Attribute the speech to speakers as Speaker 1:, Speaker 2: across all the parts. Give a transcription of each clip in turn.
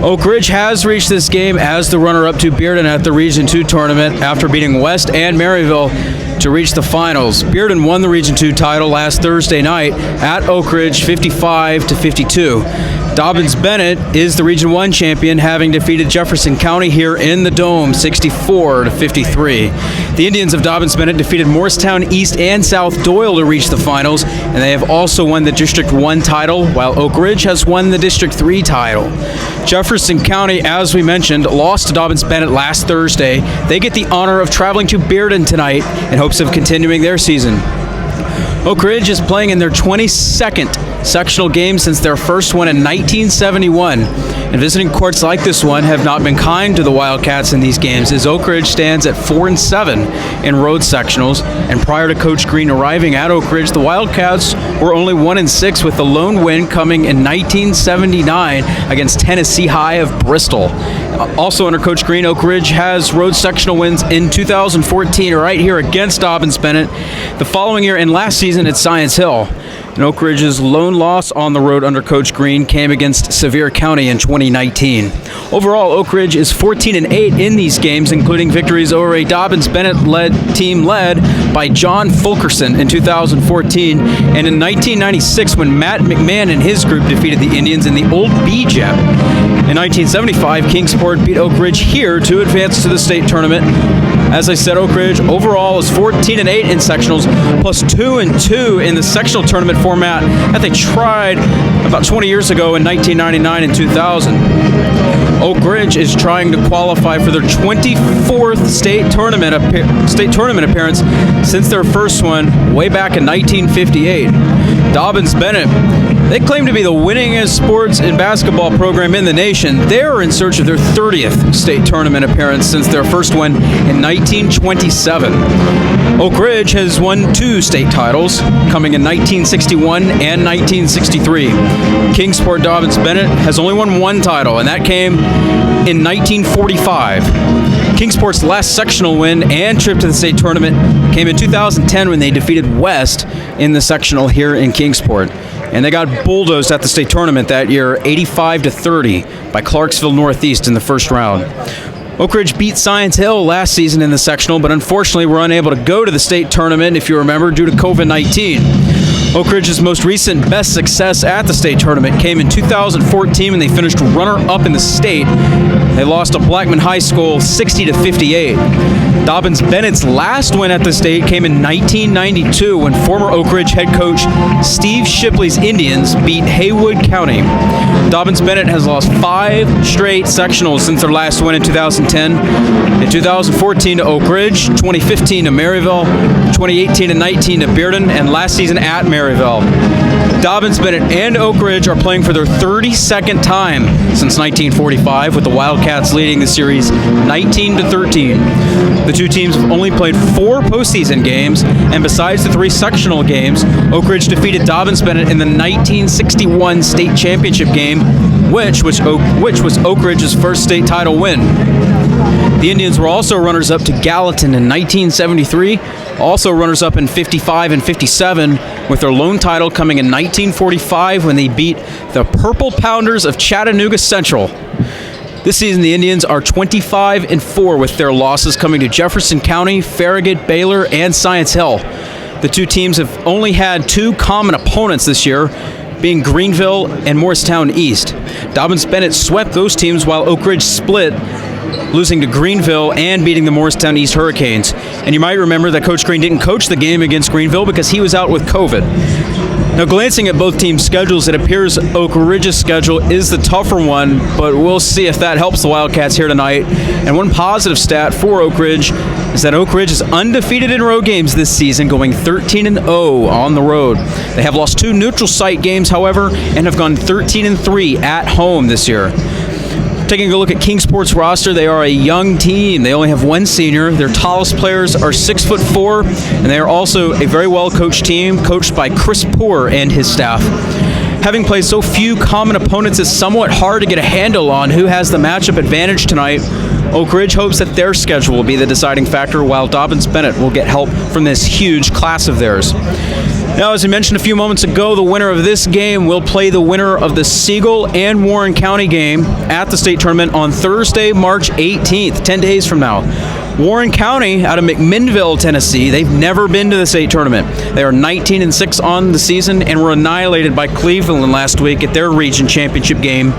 Speaker 1: Oak Ridge has reached this game as the runner-up to Bearden at the Region 2 tournament after beating West and Maryville to reach the finals. Bearden won the Region 2 title last Thursday night at Oak Ridge 55-52. Dobyns-Bennett is the Region 1 champion, having defeated Jefferson County here in the Dome 64-53. The Indians of Dobyns-Bennett defeated Morristown East and South Doyle to reach the finals, and they have also won the District 1 title, while Oak Ridge has won the District 3 title. Jefferson County, as we mentioned, lost to Dobyns-Bennett last Thursday. They get the honor of traveling to Bearden tonight in hopes of continuing their season. Oak Ridge is playing in their 22nd sectional game since their first one in 1971. And visiting courts like this one have not been kind to the Wildcats in these games, as Oak Ridge stands at 4-7 in road sectionals. And prior to Coach Green arriving at Oak Ridge, the Wildcats were only 1-6, with the lone win coming in 1979 against Tennessee High of Bristol. Also under Coach Green, Oak Ridge has road sectional wins in 2014 right here against Dobyns-Bennett. The following year and last season at Science Hill. And Oak Ridge's lone loss on the road under Coach Green came against Sevier County in 2019. Overall, Oak Ridge is 14-8 in these games, including victories over a Dobyns-Bennett team led by John Fulkerson in 2014, and in 1996 when Matt McMahon and his group defeated the Indians in the old B-Jet. In 1975, Kingsport beat Oak Ridge here to advance to the state tournament. As I said, Oak Ridge overall is 14-8 in sectionals, plus 2-2 in the sectional tournament format that they tried about 20 years ago in 1999 and 2000. Oak Ridge is trying to qualify for their 24th state tournament appearance since their first one way back in 1958. Dobyns-Bennett, they claim to be the winningest sports and basketball program in the nation. They're in search of their 30th state tournament appearance since their first one in 1927. Oak Ridge has won 2 state titles, coming in 1961 and 1963. Kingsport Dobyns-Bennett has only won 1 title, and that came in 1945. Kingsport's last sectional win and trip to the state tournament came in 2010 when they defeated West in the sectional here in Kingsport. And they got bulldozed at the state tournament that year, 85-30 by Clarksville Northeast in the first round. Oak Ridge beat Science Hill last season in the sectional, but unfortunately were unable to go to the state tournament, if you remember, due to COVID-19. Oak Ridge's most recent best success at the state tournament came in 2014 when they finished runner-up in the state. They lost to Blackman High School 60-58. Dobyns-Bennett's last win at the state came in 1992 when former Oak Ridge head coach Steve Shipley's Indians beat Haywood County. Dobyns-Bennett has lost 5 straight sectionals since their last win in 2010. In 2014 to Oak Ridge, 2015 to Maryville, 2018-19 to Bearden, and last season at Maryville. Dobyns-Bennett and Oak Ridge are playing for their 32nd time since 1945, with the Wildcats leading the series 19-13. The two teams have only played 4 postseason games, and besides the 3 sectional games, Oak Ridge defeated Dobyns-Bennett in the 1961 state championship game, which was Oak Ridge's first state title win. The Indians were also runners-up to Gallatin in 1973, also runners-up in 55 and 57, with their lone title coming in 1945 when they beat the Purple Pounders of Chattanooga Central. This season, the Indians are 25-4, with their losses coming to Jefferson County, Farragut, Baylor, and Science Hill. The two teams have only had 2 common opponents this year, being Greenville and Morristown East. Dobyns-Bennett swept those teams while Oak Ridge split, losing to Greenville and beating the Morristown East Hurricanes. And you might remember that Coach Green didn't coach the game against Greenville because he was out with COVID. Now, glancing at both teams' schedules, it appears Oak Ridge's schedule is the tougher one, but we'll see if that helps the Wildcats here tonight. And one positive stat for Oak Ridge is that Oak Ridge is undefeated in road games this season, going 13-0 on the road. They have lost 2 neutral site games, however, and have gone 13-3 at home this year. Taking a look at Kingsport's roster, they are a young team. They only have 1 senior. Their tallest players are 6'4", and they are also a very well-coached team, coached by Chris Poor and his staff. Having played so few common opponents, it's somewhat hard to get a handle on who has the matchup advantage tonight. Oak Ridge hopes that their schedule will be the deciding factor, while Dobyns-Bennett will get help from this huge class of theirs. Now, as we mentioned a few moments ago, the winner of this game will play the winner of the Siegel and Warren County game at the state tournament on Thursday, March 18th, 10 days from now. Warren County out of McMinnville, Tennessee, they've never been to the state tournament. They are 19-6 on the season and were annihilated by Cleveland last week at their region championship game.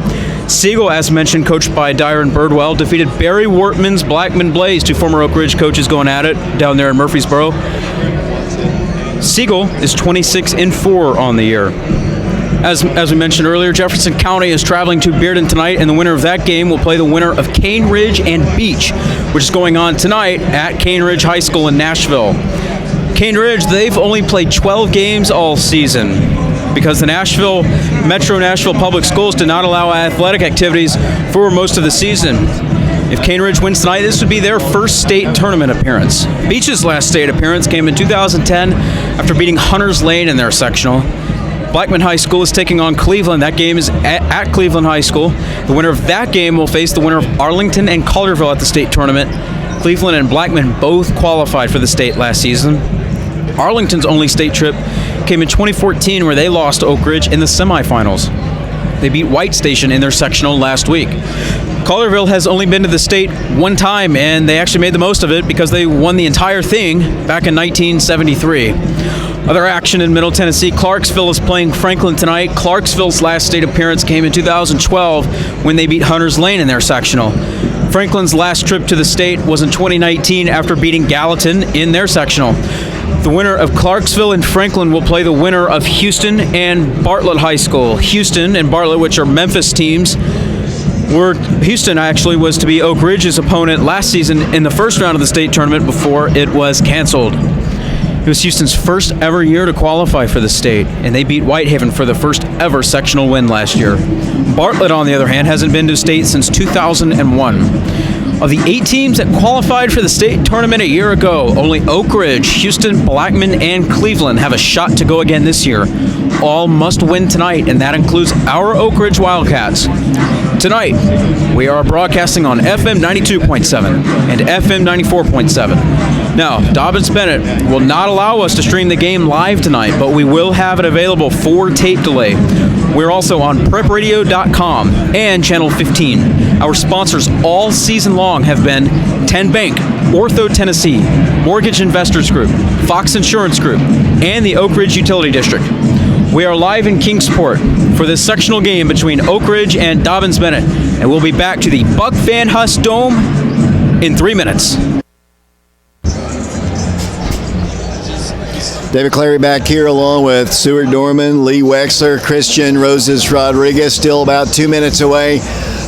Speaker 1: Siegel, as mentioned, coached by Dyron Birdwell, defeated Barry Wortman's Blackman Blaze, two former Oak Ridge coaches going at it down there in Murfreesboro. Siegel is 26-4 on the year. As we mentioned earlier, Jefferson County is traveling to Bearden tonight, and the winner of that game will play the winner of Cane Ridge and Beach, which is going on tonight at Cane Ridge High School in Nashville. Cane Ridge, they've only played 12 games all season because the Metro Nashville Public Schools did not allow athletic activities for most of the season. If Cane Ridge wins tonight, this would be their first state tournament appearance. Beach's last state appearance came in 2010 after beating Hunters Lane in their sectional. Blackman High School is taking on Cleveland. That game is at Cleveland High School. The winner of that game will face the winner of Arlington and Calderville at the state tournament. Cleveland and Blackman both qualified for the state last season. Arlington's only state trip came in 2014, where they lost to Oak Ridge in the semifinals. They beat White Station in their sectional last week. Calderville has only been to the state one time, and they actually made the most of it because they won the entire thing back in 1973. Other action in Middle Tennessee, Clarksville is playing Franklin tonight. Clarksville's last state appearance came in 2012 when they beat Hunters Lane in their sectional. Franklin's last trip to the state was in 2019 after beating Gallatin in their sectional. The winner of Clarksville and Franklin will play the winner of Houston and Bartlett High School. Houston and Bartlett, which are Memphis teams, Houston actually was to be Oak Ridge's opponent last season in the first round of the state tournament before it was canceled. It was Houston's first ever year to qualify for the state, and they beat Whitehaven for the first ever sectional win last year. Bartlett, on the other hand, hasn't been to state since 2001. Of the 8 teams that qualified for the state tournament a year ago, only Oak Ridge, Houston, Blackman, and Cleveland have a shot to go again this year. All must win tonight, and that includes our Oak Ridge Wildcats. Tonight, we are broadcasting on FM 92.7 and FM 94.7. Now, Dobyns-Bennett will not allow us to stream the game live tonight, but we will have it available for tape delay. We're also on prepradio.com and Channel 15. Our sponsors all season long have been 10 Bank, Ortho Tennessee, Mortgage Investors Group, Fox Insurance Group, and the Oak Ridge Utility District. We are live in Kingsport for this sectional game between Oak Ridge and Dobyns-Bennett, and we'll be back to the Buck Van Huss Dome in 3 minutes.
Speaker 2: David Clary back here along with Stuart Dorman, Lee Wexler, Christian Roses Rodriguez, still about 2 minutes away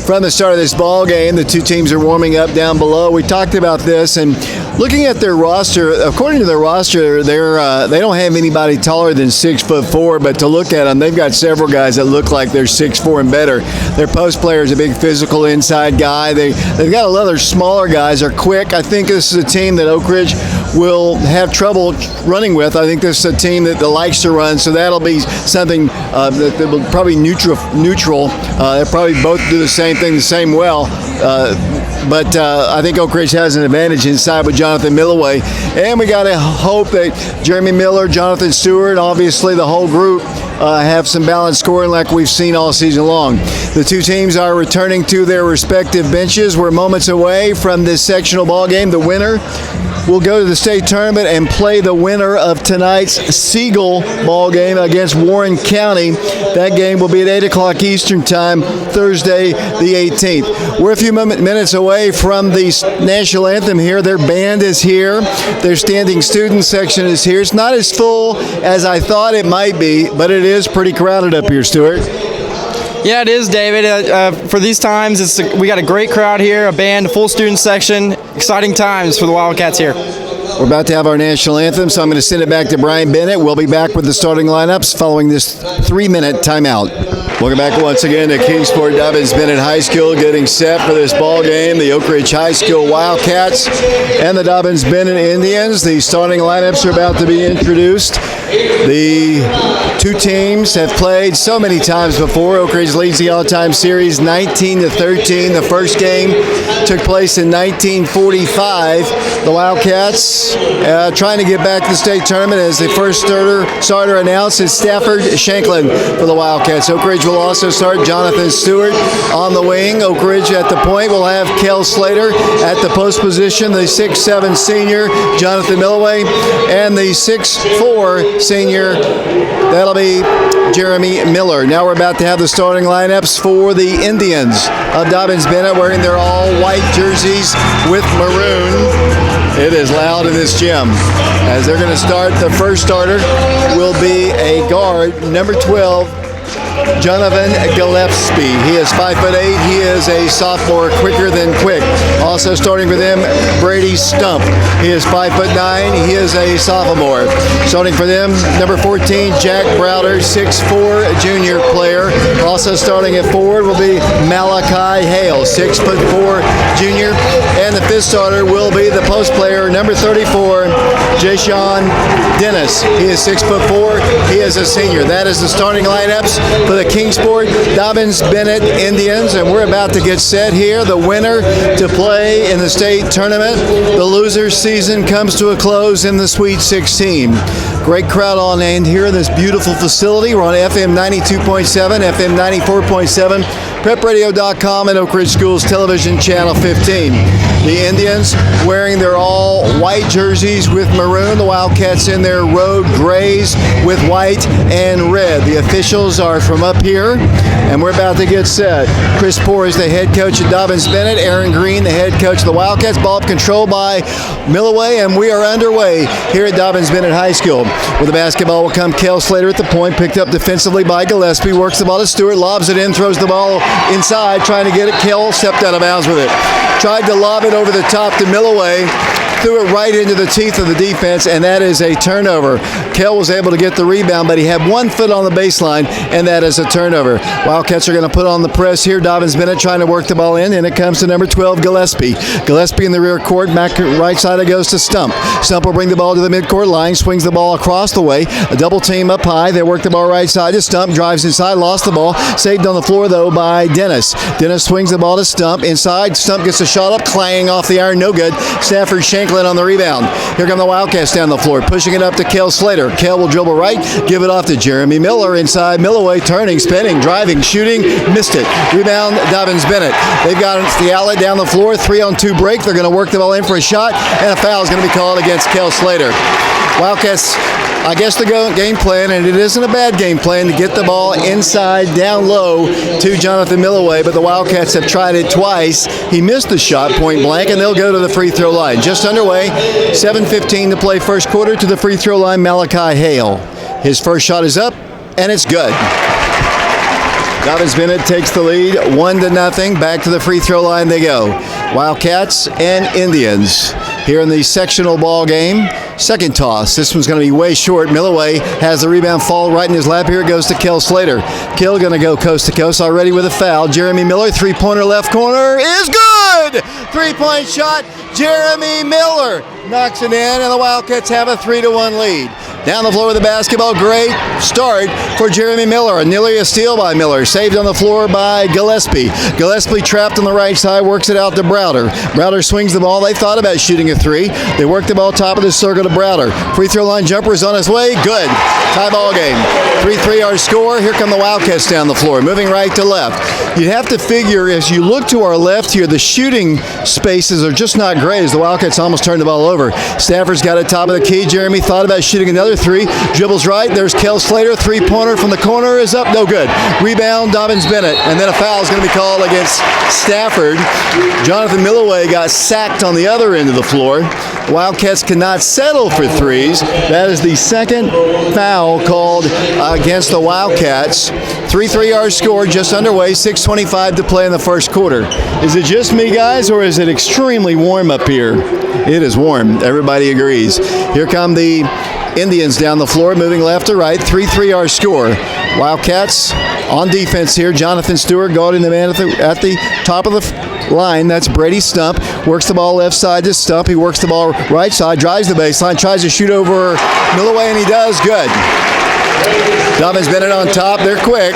Speaker 2: from the start of this ball game. The two teams are warming up down below. We talked about this, and looking at their roster, according to their roster, they don't have anybody taller than 6'4", but to look at them, they've got several guys that look like they're 6'4" and better. Their post player is a big physical inside guy. They've got a lot of their smaller guys are quick. I think this is a team that Oak Ridge will have trouble running with. I think this is a team that likes to run, so that'll be something that will probably neutral. They'll probably both do the same thing the same well. But I think Oak Ridge has an advantage inside with Jonathan Milloway. And we got to hope that Jeremy Miller, Jonathan Stewart, obviously the whole group have some balanced scoring like we've seen all season long. The two teams are returning to their respective benches. We're moments away from this sectional ball game. The winner will go to the state tournament and play the winner of tonight's Siegel ball game against Warren County. That game will be at 8 o'clock Eastern Time, Thursday the 18th. We're a few minutes away from the national anthem here. Their band is here. Their standing student section is here. It's not as full as I thought it might be, but it is pretty crowded up here, Stuart.
Speaker 3: Yeah, it is, David. For these times, we got a great crowd here, a band, a full student section. Exciting times for the Wildcats here.
Speaker 2: We're about to have our national anthem, so I'm going to send it back to Brian Bennett. We'll be back with the starting lineups following this 3-minute timeout. Welcome back once again to Kingsport Dobyns-Bennett High School, getting set for this ball game. The Oak Ridge High School Wildcats and the Dobyns-Bennett Indians. The starting lineups are about to be introduced. The two teams have played so many times before. Oak Ridge leads the all-time series 19-13. The first game took place in 1945. The Wildcats Wildcats trying to get back to the state tournament as the first starter announced is Stafford Shanklin for the Wildcats. Oak Ridge will also start Jonathan Stewart on the wing. Oak Ridge at the point will have Kel Slater at the post position, the 6'7" senior Jonathan Milloway, and the 6'4" senior, that'll be Jeremy Miller. Now we're about to have the starting lineups for the Indians of Dobyns-Bennett wearing their all-white jerseys with maroon. It is loud in this gym. As they're going to start, the first starter will be a guard, number 12, Jonathan Gillespie. He is 5'8". He is a sophomore, quicker than quick. Also starting for them, Brady Stump. He is 5'9". He is a sophomore. Starting for them, number 14, Jack Browder, 6'4", junior player. Also starting at forward will be Malachi Hale, 6'4", junior. And the fifth starter will be the post player, number 34, Jashawn Dennis. He is 6'4". He is a senior. That is the starting lineups for the Kingsport Dobyns-Bennett Indians, and we're about to get set here. The winner to play in the state tournament. The loser's season comes to a close in the Sweet 16. Great crowd on hand here in this beautiful facility. We're on FM 92.7, FM 94.7, prepradio.com, and Oak Ridge Schools Television Channel 15. The Indians wearing their all-white jerseys with maroon. The Wildcats in their road grays with white and red. The officials are from up here, and we're about to get set. Chris Poore is the head coach at Dobyns-Bennett. Aaron Green, the head coach of the Wildcats. Ball controlled by Milloway, and we are underway here at Dobyns-Bennett High School. With the basketball will come Kel Slater at the point, picked up defensively by Gillespie, works the ball to Stewart, lobs it in, throws the ball inside, trying to get it. Kel stepped out of bounds with it. Tried to lob it over the top to Milloway, threw it right into the teeth of the defense, and that is a turnover. Kel was able to get the rebound, but he had 1 foot on the baseline, and that is a turnover. Wildcats are going to put on the press here. Dobyns-Bennett trying to work the ball in, and it comes to number 12, Gillespie. Gillespie in the rear court, back right side it goes to Stump. Stump will bring the ball to the midcourt line, swings the ball across the way. A double team up high. They work the ball right side to Stump, drives inside, lost the ball. Saved on the floor, though, by Dennis. Dennis swings the ball to Stump. Inside, Stump gets a shot up, clanging off the iron, no good. Stafford Shanklin on the rebound. Here come the Wildcats down the floor, pushing it up to Kel Slater. Kel will dribble right, give it off to Jeremy Miller inside. Milloway turning, spinning, driving, shooting, missed it. Rebound, Dobyns-Bennett. They've got the outlet down the floor, 3-on-2 break. They're going to work the ball in for a shot, and a foul is going to be called against Kel Slater. Wildcats, I guess the game plan, and it isn't a bad game plan, to get the ball inside, down low to Jonathan Milloway, but the Wildcats have tried it twice. He missed the shot point blank, and they'll go to the free throw line. Just underway, 7:15 to play first quarter. To the free throw line, Malachi Hale. His first shot is up, and it's good. Dobyns-Bennett takes the lead, 1-0. Back to the free throw line they go. Wildcats and Indians here in the sectional ball game. Second toss. This one's going to be way short. Milloway has the rebound fall right in his lap. Here it goes to Kel Slater. Kel going to go coast to coast already with a foul. Jeremy Miller, three-pointer left corner is good! Three-point shot. Jeremy Miller knocks it in, and the Wildcats have a 3-1 lead. Down the floor with the basketball. Great start for Jeremy Miller. Nearly a steal by Miller. Saved on the floor by Gillespie. Gillespie trapped on the right side, works it out to Browder. Browder swings the ball. They thought about shooting a three. They work the ball top of the circle to Browder. Free throw line jumper is on his way. Good. Tie ball game. 3-3 our score. Here come the Wildcats down the floor, moving right to left. You'd have to figure, as you look to our left here, the shooting spaces are just not great, as the Wildcats almost turned the ball over. Stafford's got it top of the key. Jeremy thought about shooting another three. Dribbles right. There's Kel Slater. Three-pointer from the corner is up. No good. Rebound, Dobyns-Bennett. And then a foul is going to be called against Stafford. Jonathan Milloway got sacked on the other end of the floor. Wildcats cannot settle for threes. That is the second foul called against the Wildcats. 3-3 our score, just underway, 6:25 to play in the first quarter. Is it just me, guys, or is it extremely warm up here? It is warm. Everybody agrees. Here come the Indians down the floor, moving left to right. 3-3 our score. Wildcats on defense here. Jonathan Stewart guarding the man at the top of the line. That's Brady Stump. Works the ball left side to Stump. He works the ball right side, drives the baseline, tries to shoot over Milloway, and he does. Good. Dobyns-Bennett on top. They're quick.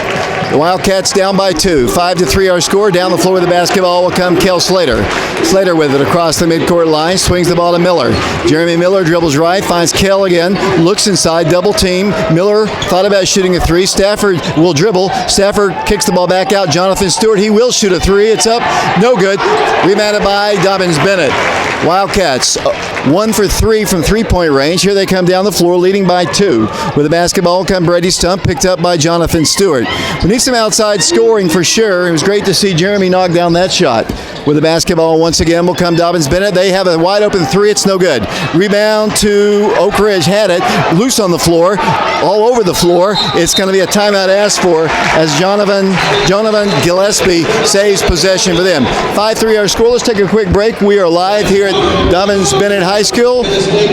Speaker 2: The Wildcats down by 2. 5-3 our score. Down the floor with the basketball will come Kel Slater. Slater with it across the midcourt line. Swings the ball to Miller. Jeremy Miller dribbles right. Finds Kel again. Looks inside. Double team. Miller thought about shooting a 3. Stafford will dribble. Stafford kicks the ball back out. Jonathan Stewart. He will shoot a 3. It's up. No good. Rebounded by Dobyns-Bennett. Wildcats 1 for 3 from three-point range. Here they come down the floor, leading by 2. With the basketball come Brady Stump, picked up by Jonathan Stewart. We need some outside scoring for sure. It was great to see Jeremy knock down that shot. With the basketball once again will come Dobyns-Bennett. They have a wide open 3. It's no good. Rebound to Oak Ridge. Had it. Loose on the floor. All over the floor. It's going to be a timeout asked for as Jonathan Gillespie saves possession for them. 5-3 our score. Let's take a quick break. We are live here at Dobyns-Bennett High School.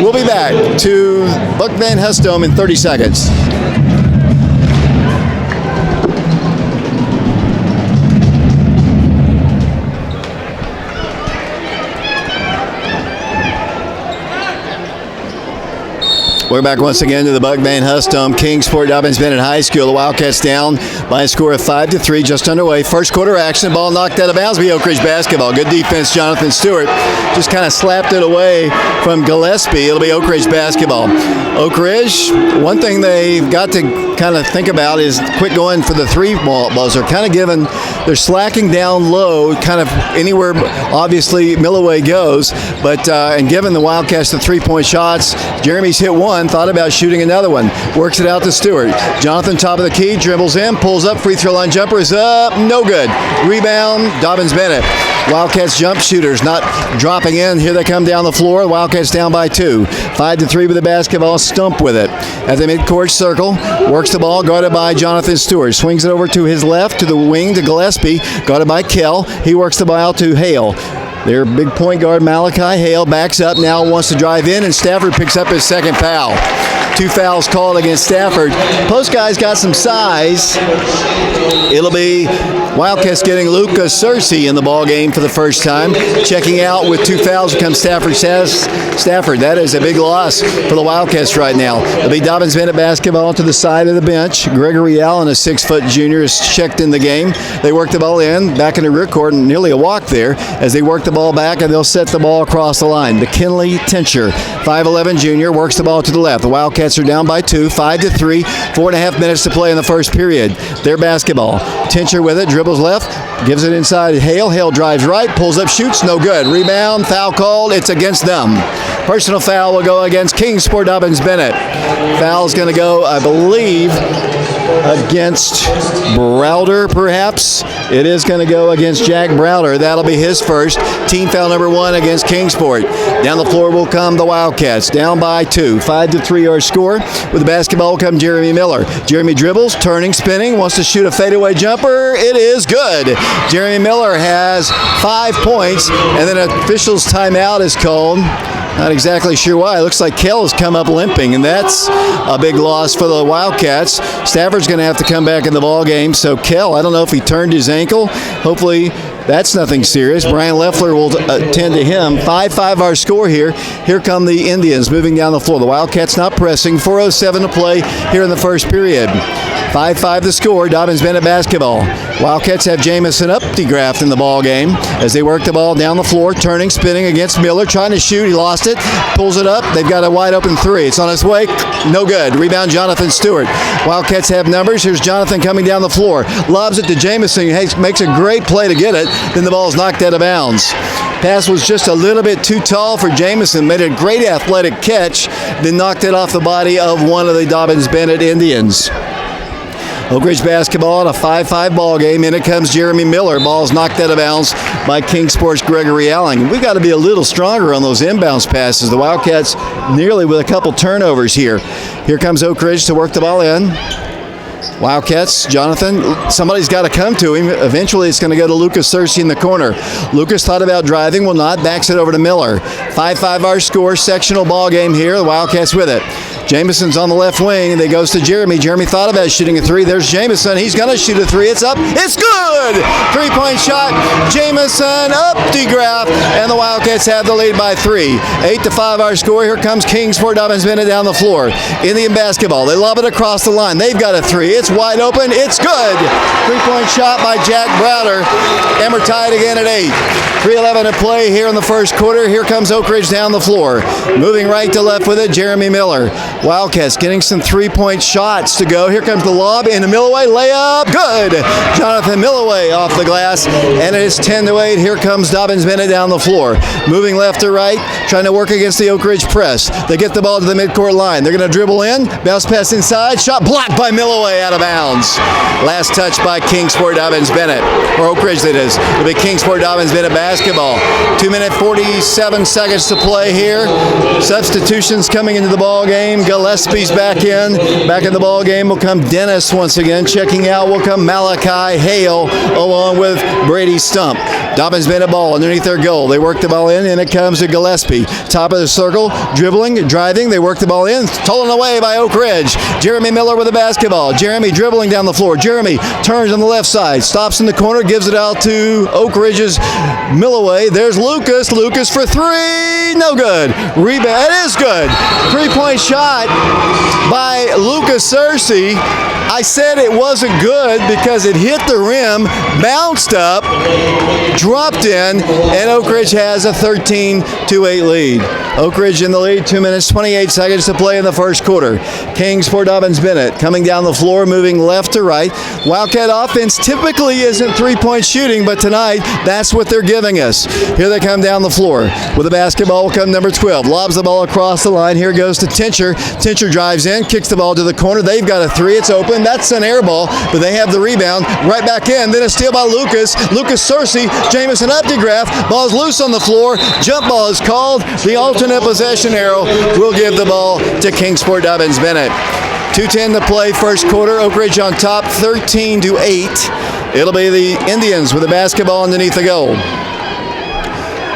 Speaker 2: We'll be back to Buck Van Hustome in 30 seconds. We're back once again to the Buck Van Hustome Kingsport Dobyns-Bennett High School. The Wildcats down by a score of 5-3, just underway. First quarter action, ball knocked out of bounds by Oak Ridge basketball. Good defense, Jonathan Stewart. Just kind of slapped it away from Gillespie. It'll be Oak Ridge basketball. Oak Ridge, one thing they've got to kind of think about is quit going for the 3 balls. They're kind of giving, they're slacking down low, kind of anywhere, obviously, Milloway goes. But, and giving the Wildcats the 3-point shots, Jeremy's hit 1. Thought about shooting another one. Works it out to Stewart. Jonathan, top of the key, dribbles in, pulls up, free throw line jumper is up, no good. Rebound, Dobyns-Bennett. Wildcats jump shooters not dropping in. Here they come down the floor. Wildcats down by 2. 5-3 with the basketball. Stump with it. At the midcourt circle, works the ball, guarded by Jonathan Stewart. Swings it over to his left, to the wing, to Gillespie, guarded by Kel. He works the ball out to Hale. Their big point guard, Malachi Hale, backs up, now wants to drive in, and Stafford picks up his second foul. 2 fouls called against Stafford. Post guy's got some size. It'll be Wildcats getting Luca Searcy in the ball game for the first time. Checking out with 2 fouls comes Stafford. That is a big loss for the Wildcats right now. It'll be Dobyns-Bennett basketball to the side of the bench. Gregory Allen, a 6-foot junior, is checked in the game. They work the ball in, back in the rear court, and nearly a walk there as they work the ball back, and they'll set the ball across the line. McKinley Tincher, 5'11 junior, works the ball to the left. The Wildcats are down by 2, 5-3, 4.5 minutes to play in the first period. Their basketball. Tincher with it, dribbles left, gives it inside Hale. Hale drives right, pulls up, shoots, no good. Rebound, foul called, it's against them. Personal foul will go against Kingsport Dobyns-Bennett. Foul's going to go, I believe, against Browder, perhaps. It is going to go against Jack Browder. That'll be his first. Team foul number 1 against Kingsport. Down the floor will come the Wildcats. Down by 2. 5-3 our score. With the basketball will come Jeremy Miller. Jeremy dribbles, turning, spinning, wants to shoot a fadeaway jumper. It is good. Jeremy Miller has 5 points, and then an official's timeout is called. Not exactly sure why. It looks like Kel has come up limping, and that's a big loss for the Wildcats. Stafford's going to have to come back in the ball game. So Kel, I don't know if he turned his ankle. Hopefully that's nothing serious. Brian Leffler will attend to him. 5-5 our score here. Here come the Indians moving down the floor. The Wildcats not pressing. 4:07 to play here in the first period. 5-5 the score. Dobyns-Bennett basketball. Wildcats have Jamison Updegraft in the ball game as they work the ball down the floor, turning, spinning against Miller, trying to shoot. He lost it, pulls it up. They've got a wide open 3. It's on its way. No good. Rebound Jonathan Stewart. Wildcats have numbers. Here's Jonathan coming down the floor. Lobs it to Jamison. He makes a great play to get it. Then the ball's knocked out of bounds. Pass was just a little bit too tall for Jamison. Made a great athletic catch, then knocked it off the body of one of the Dobyns-Bennett Indians. Oak Ridge basketball in a 5-5 ball game. In it comes Jeremy Miller. Ball's knocked out of bounds by Kingsport's Gregory Allen. We've got to be a little stronger on those inbounds passes. The Wildcats nearly with a couple turnovers here. Here comes Oak Ridge to work the ball in. Wildcats, Jonathan, somebody's got to come to him. Eventually it's going to go to Lucas Searcy in the corner. Lucas thought about driving, will not, backs it over to Miller. 5-5 our score, sectional ball game here. The Wildcats with it. Jamison's on the left wing, and they goes to Jeremy. Jeremy thought about shooting a three. There's Jamison. He's going to shoot a three. It's up. It's good! 3-point shot. Jamison up to Graff, and the Wildcats have the lead by 3. 8-5 our score. Here comes Kingsport Dobyns-Bennett down the floor. Indian basketball. They lob it across the line. They've got a three. It's wide open. It's good. 3-point shot by Jack Browder, and we're tied again at 8. 3:11 to play here in the first quarter. Here comes Oak Ridge down the floor. Moving right to left with it, Jeremy Miller. Wildcats getting some 3-point shots to go. Here comes the lob into Milloway. Layup. Good. Jonathan Milloway off the glass, and it is 10-8. Here comes Dobyns-Bennett down the floor. Moving left to right, trying to work against the Oak Ridge press. They get the ball to the midcourt line. They're going to dribble in. Bounce pass inside. Shot blocked by Milloway, out of bounds. Last touch by Kingsport Dobyns-Bennett. Or Oak Ridge, that is. It'll be Kingsport Dobyns-Bennett basketball. 2-minute 47 seconds to play here. Substitutions coming into the ball game. Gillespie's back in. Back in the ball game will come Dennis once again. Checking out will come Malachi Hale along with Brady Stump. Dobyns-Bennett ball underneath their goal. They work the ball in, and it comes to Gillespie. Top of the circle, dribbling, driving. They work the ball in. Stolen away by Oak Ridge. Jeremy Miller with the basketball. Jeremy dribbling down the floor. Jeremy turns on the left side. Stops in the corner. Gives it out to Oak Ridge's Milloway. There's Lucas. Lucas for three. No good. Rebound. It is good. 3-point shot by Lucas Searcy. I said it wasn't good because it hit the rim, bounced up, dropped in, and Oak Ridge has a 13-8 lead. Oak Ridge in the lead, 2 minutes, 28 seconds to play in the first quarter. Kingsport Dobyns-Bennett coming down the floor, moving left to right. Wildcat offense typically isn't 3-point shooting, but tonight that's what they're giving us. Here they come down the floor. With the basketball will come number 12. Lobs the ball across the line. Here goes to Tincher. Tincher drives in, kicks the ball to the corner. They've got a three. It's open. That's an air ball, but they have the rebound. Right back in. Then a steal by Lucas. Lucas Searcy. Jamison up to Graff. Ball's loose on the floor. Jump ball is called. The alternate possession arrow will give the ball to Kingsport Dobyns-Bennett. 2:10 to play first quarter. Oak Ridge on top, 13-8. It'll be the Indians with the basketball underneath the goal.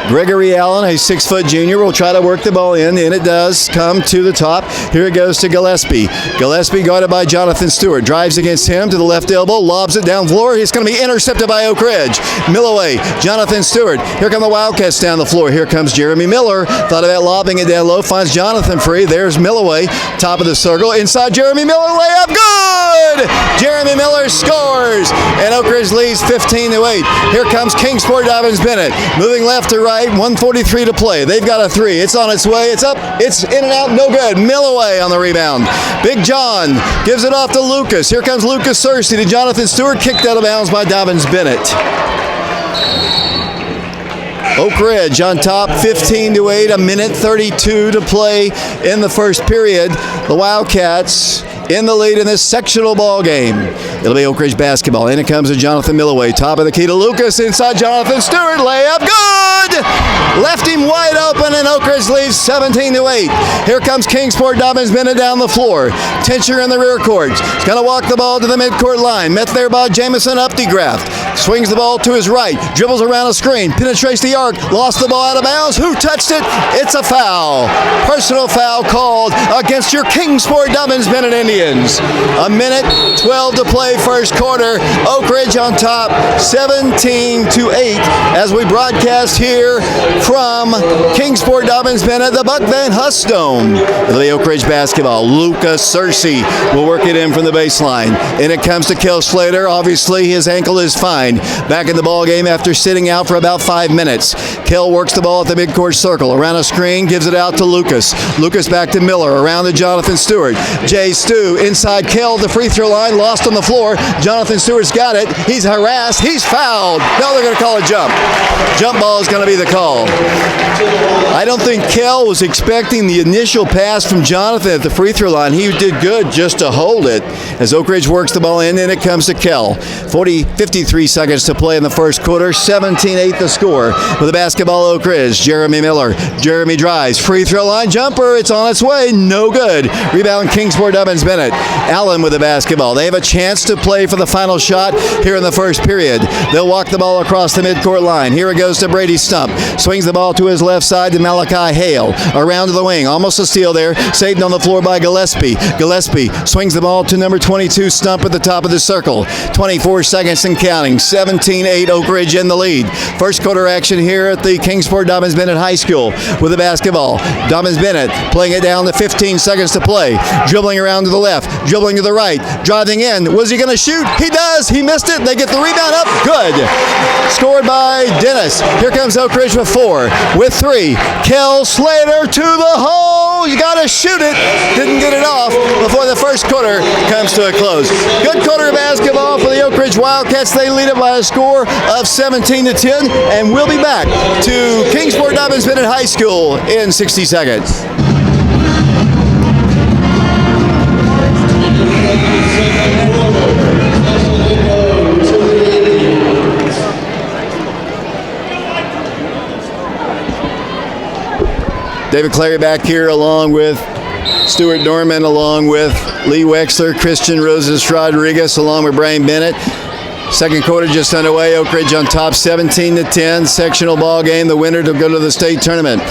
Speaker 2: Gregory Allen, a 6-foot junior, will try to work the ball in, and it does come to the top. Here it goes to Gillespie. Gillespie guarded by Jonathan Stewart. Drives against him to the left elbow, lobs it down floor. He's going to be intercepted by Oak Ridge. Milloway, Jonathan Stewart. Here come the Wildcats down the floor. Here comes Jeremy Miller. Thought about lobbing it down low. Finds Jonathan free. There's Milloway. Top of the circle. Inside Jeremy Miller. Layup. Good! Jeremy Miller scores. And Oak Ridge leads 15-8. Here comes Kingsport Dobyns-Bennett. Moving left to right. 1:43 to play. They've got a three. It's on its way. It's up. It's in and out. No good. Milloway on the rebound. Big John gives it off to Lucas. Here comes Lucas Searcy to Jonathan Stewart. Kicked out of bounds by Dobyns-Bennett. Oak Ridge on top, 15-8. 1:32 to play in the first period. The Wildcats in the lead in this sectional ball game. It'll be Oak Ridge basketball. In it comes to Jonathan Milloway. Top of the key to Lucas. Inside Jonathan Stewart. Layup. Good! Left him wide open, and Oak Ridge leads 17-8. Here comes Kingsport Dobyns-Bennett down the floor. Tincher in the rear court. He's going to walk the ball to the midcourt line. Met there by Jamison Updegraft. Swings the ball to his right. Dribbles around a screen. Penetrates the arc. Lost the ball out of bounds. Who touched it? It's a foul. Personal foul called against your Kingsport Dobyns-Bennett Indians. 1:12 to play first quarter. Oak Ridge on top, 17-8 as we broadcast here from Kingsport Dobyns-Bennett, the Buck Van Hust Dome. It'll be Oak Ridge basketball. Lucas Searcy will work it in from the baseline. And it comes to Kel Slater. Obviously, his ankle is fine. Back in the ball game after sitting out for about 5 minutes. Kel works the ball at the midcourt circle. Around a screen, gives it out to Lucas. Lucas back to Miller. Around to Jonathan Stewart. Jay Stu inside Kel, the free throw line, lost on the floor. Jonathan Stewart's got it. He's harassed. He's fouled. No, they're going to call a jump. Jump ball is going to be the call. I don't think Kel was expecting the initial pass from Jonathan at the free throw line. He did good just to hold it as Oak Ridge works the ball in, and it comes to Kel. 53 seconds to play in the first quarter. 17-8 the score. With the basketball, Oak Ridge. Jeremy Miller. Jeremy drives. Free throw line jumper. It's on its way. No good. Rebound Kingsport Dobyns-Bennett. Allen with the basketball. They have a chance to play for the final shot here in the first period. They'll walk the ball across the midcourt line. Here it goes to Brady Stump. Swings swings the ball to his left side to Malachi Hale. Around to the wing, almost a steal there. Saved on the floor by Gillespie. Gillespie swings the ball to number 22, Stump at the top of the circle. 24 seconds and counting. 17-8 Oak Ridge in the lead. First quarter action here at the Kingsport Dobyns-Bennett High School with the basketball. Dobyns-Bennett playing it down to 15 seconds to play. Dribbling around to the left, dribbling to the right, driving in. Was he going to shoot? He does. He missed it. They get the rebound up. Good. Scored by Dennis. Here comes Oak Ridge with 4. With 3. Kel Slater to the hole. You got to shoot it. Didn't get it off before the first quarter comes to a close. Good quarter of basketball for the Oak Ridge Wildcats. They lead it by a score of 17-10, and we'll be back to Kingsport Dobyns-Bennett High School in 60 seconds. David Clary back here along with Stuart Dorman, along with Lee Wexler, Christian Roses Rodriguez, along with Brian Bennett. Second quarter just underway. Oak Ridge on top 17-10. Sectional ball game. The winner to go to the state tournament.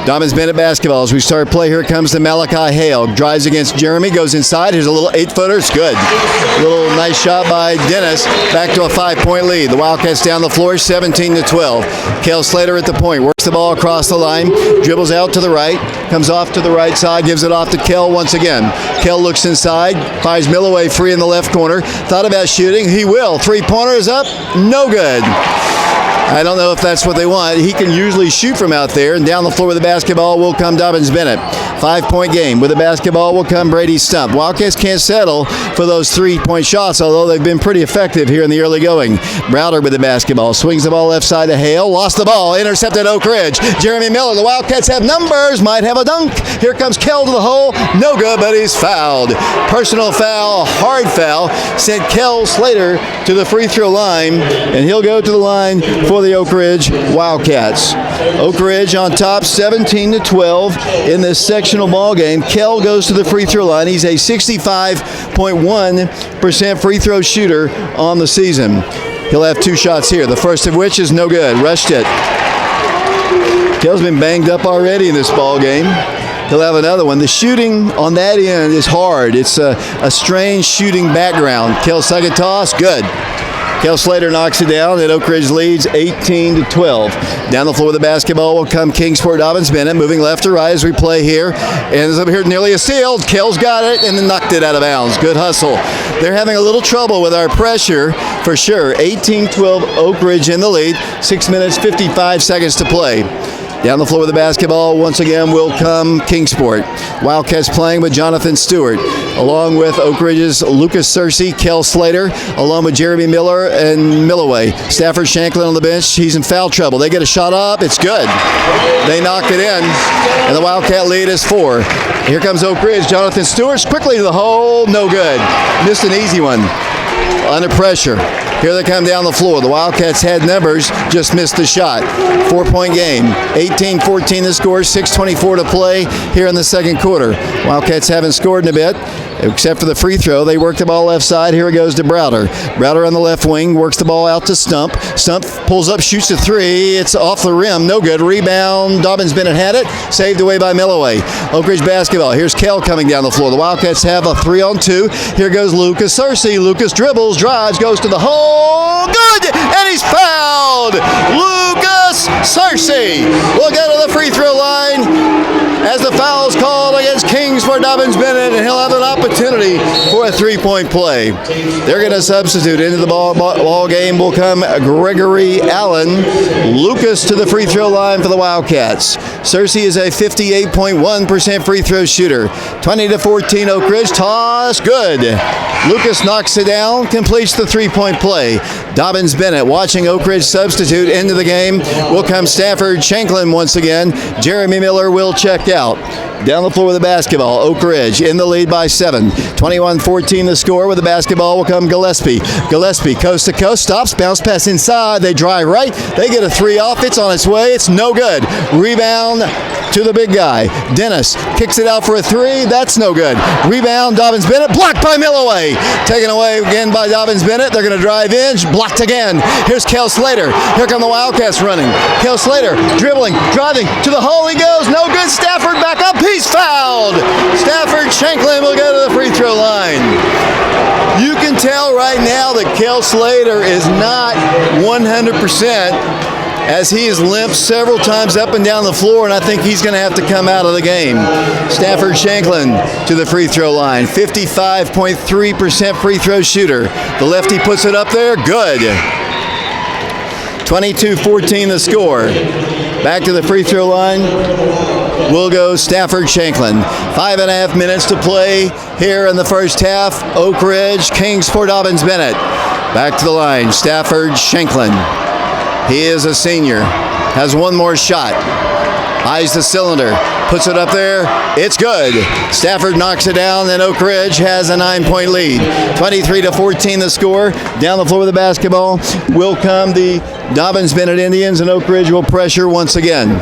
Speaker 2: Dobyns-Bennett basketball as we start play. Here comes the Malachi Hale. Drives against Jeremy. Goes inside. Here's a little 8-footer. It's good. A little nice shot by Dennis. Back to a 5-point lead. The Wildcats down the floor 17-12. Kel Slater at the point. Works the ball across the line. Dribbles out to the right. Comes off to the right side. Gives it off to Kel once again. Kel looks inside. Finds Milloway free in the left corner. Thought about shooting. He will. Three-pointer is up. No good. I don't know if that's what they want. He can usually shoot from out there, and down the floor with the basketball will come Dobyns-Bennett. 5-point game. With the basketball will come Brady Stump. Wildcats can't settle for those 3-point shots, although they've been pretty effective here in the early going. Browder with the basketball. Swings the ball left side to Hale. Lost the ball. Intercepted Oak Ridge. Jeremy Miller. The Wildcats have numbers. Might have a dunk. Here comes Kel to the hole. No good, but he's fouled. Personal foul. Hard foul. Sent Kel Slater to the free throw line, and he'll go to the line for the Oak Ridge Wildcats. Oak Ridge on top 17-12 in this sectional ball game. Kel goes to the free throw line. He's a 65.1% free throw shooter on the season. He'll have 2 shots here, the first of which is no good. Rushed it. Kel's been banged up already in this ball game. He'll have another one. The shooting on that end is hard. It's a strange shooting background. Kel's second toss, good. Kel Slater knocks it down, and Oak Ridge leads 18-12. Down the floor with the basketball will come Kingsport Dobyns-Bennett, moving left to right as we play here. Ends up here nearly a steal. Kel's got it and then knocked it out of bounds. Good hustle. They're having a little trouble with our pressure for sure. 18-12 Oak Ridge in the lead. 6 minutes, 55 seconds to play. Down the floor with the basketball, once again, will come Kingsport. Wildcats playing with Jonathan Stewart, along with Oak Ridge's Lucas Searcy, Kel Slater, along with Jeremy Miller and Milloway. Stafford Shanklin on the bench. He's in foul trouble. They get a shot up. It's good. They knocked it in, and the Wildcat lead is 4. Here comes Oak Ridge. Jonathan Stewart quickly to the hole. No good. Missed an easy one. Under pressure. Here they come down the floor. The Wildcats had numbers, just missed the shot. 4-point game. 18-14 the score, 6:24 to play here in the second quarter. Wildcats haven't scored in a bit, except for the free throw. They work the ball left side. Here it goes to Browder. Browder on the left wing, works the ball out to Stump. Stump pulls up, shoots a 3. It's off the rim. No good. Rebound. Dobyns-Bennett had it. Saved away by Milloway. Oak Ridge basketball. Here's Kel coming down the floor. The Wildcats have a 3-on-2. Here goes Lucas Searcy. Lucas dribbles, drives, goes to the hole. Good! And he's fouled! Lucas Searcy will go to the free throw line as the foul's called against Kingsport Dobyns-Bennett, and he'll have an opportunity for a 3-point play. They're going to substitute into the ball game. Will come Gregory Allen. Lucas to the free throw line for the Wildcats. Searcy is a 58.1% free throw shooter. 20-14 Oak Ridge. Toss, good. Lucas knocks it down, completes the 3-point play. Dobyns-Bennett watching Oak Ridge substitute into the game. Will come Stafford Shanklin once again. Jeremy Miller will check out. Down the floor with the basketball, Oak Ridge in the lead by 7. 21-14 the score. With the basketball will come Gillespie. Gillespie coast to coast, stops, bounce pass inside. They drive right. They get a 3 off. It's on its way. It's no good. Rebound down to the big guy. Dennis kicks it out for a three. That's no good. Rebound, Dobyns-Bennett, blocked by Milloway. Taken away again by Dobyns-Bennett. They're going to drive in, blocked again. Here's Kel Slater. Here come the Wildcats running. Kel Slater dribbling, driving to the hole. He goes, no good. Stafford back up. He's fouled. Stafford Shanklin will go to the free throw line. You can tell right now that Kel Slater is not 100%. As he has limped several times up and down the floor, and I think he's going to have to come out of the game. Stafford Shanklin to the free throw line, 55.3% free throw shooter. The lefty puts it up there, good. 22-14 the score. Back to the free throw line will go Stafford Shanklin. 5.5 minutes to play here in the first half. Oak Ridge, Kingsport, Dobyns-Bennett. Back to the line, Stafford Shanklin. He is a senior, has one more shot. Eyes the cylinder, puts it up there. It's good. Stafford knocks it down, and Oak Ridge has a 9-point lead. 23-14 the score. Down the floor with the basketball will come the Dobyns-Bennett Indians, and Oak Ridge will pressure once again.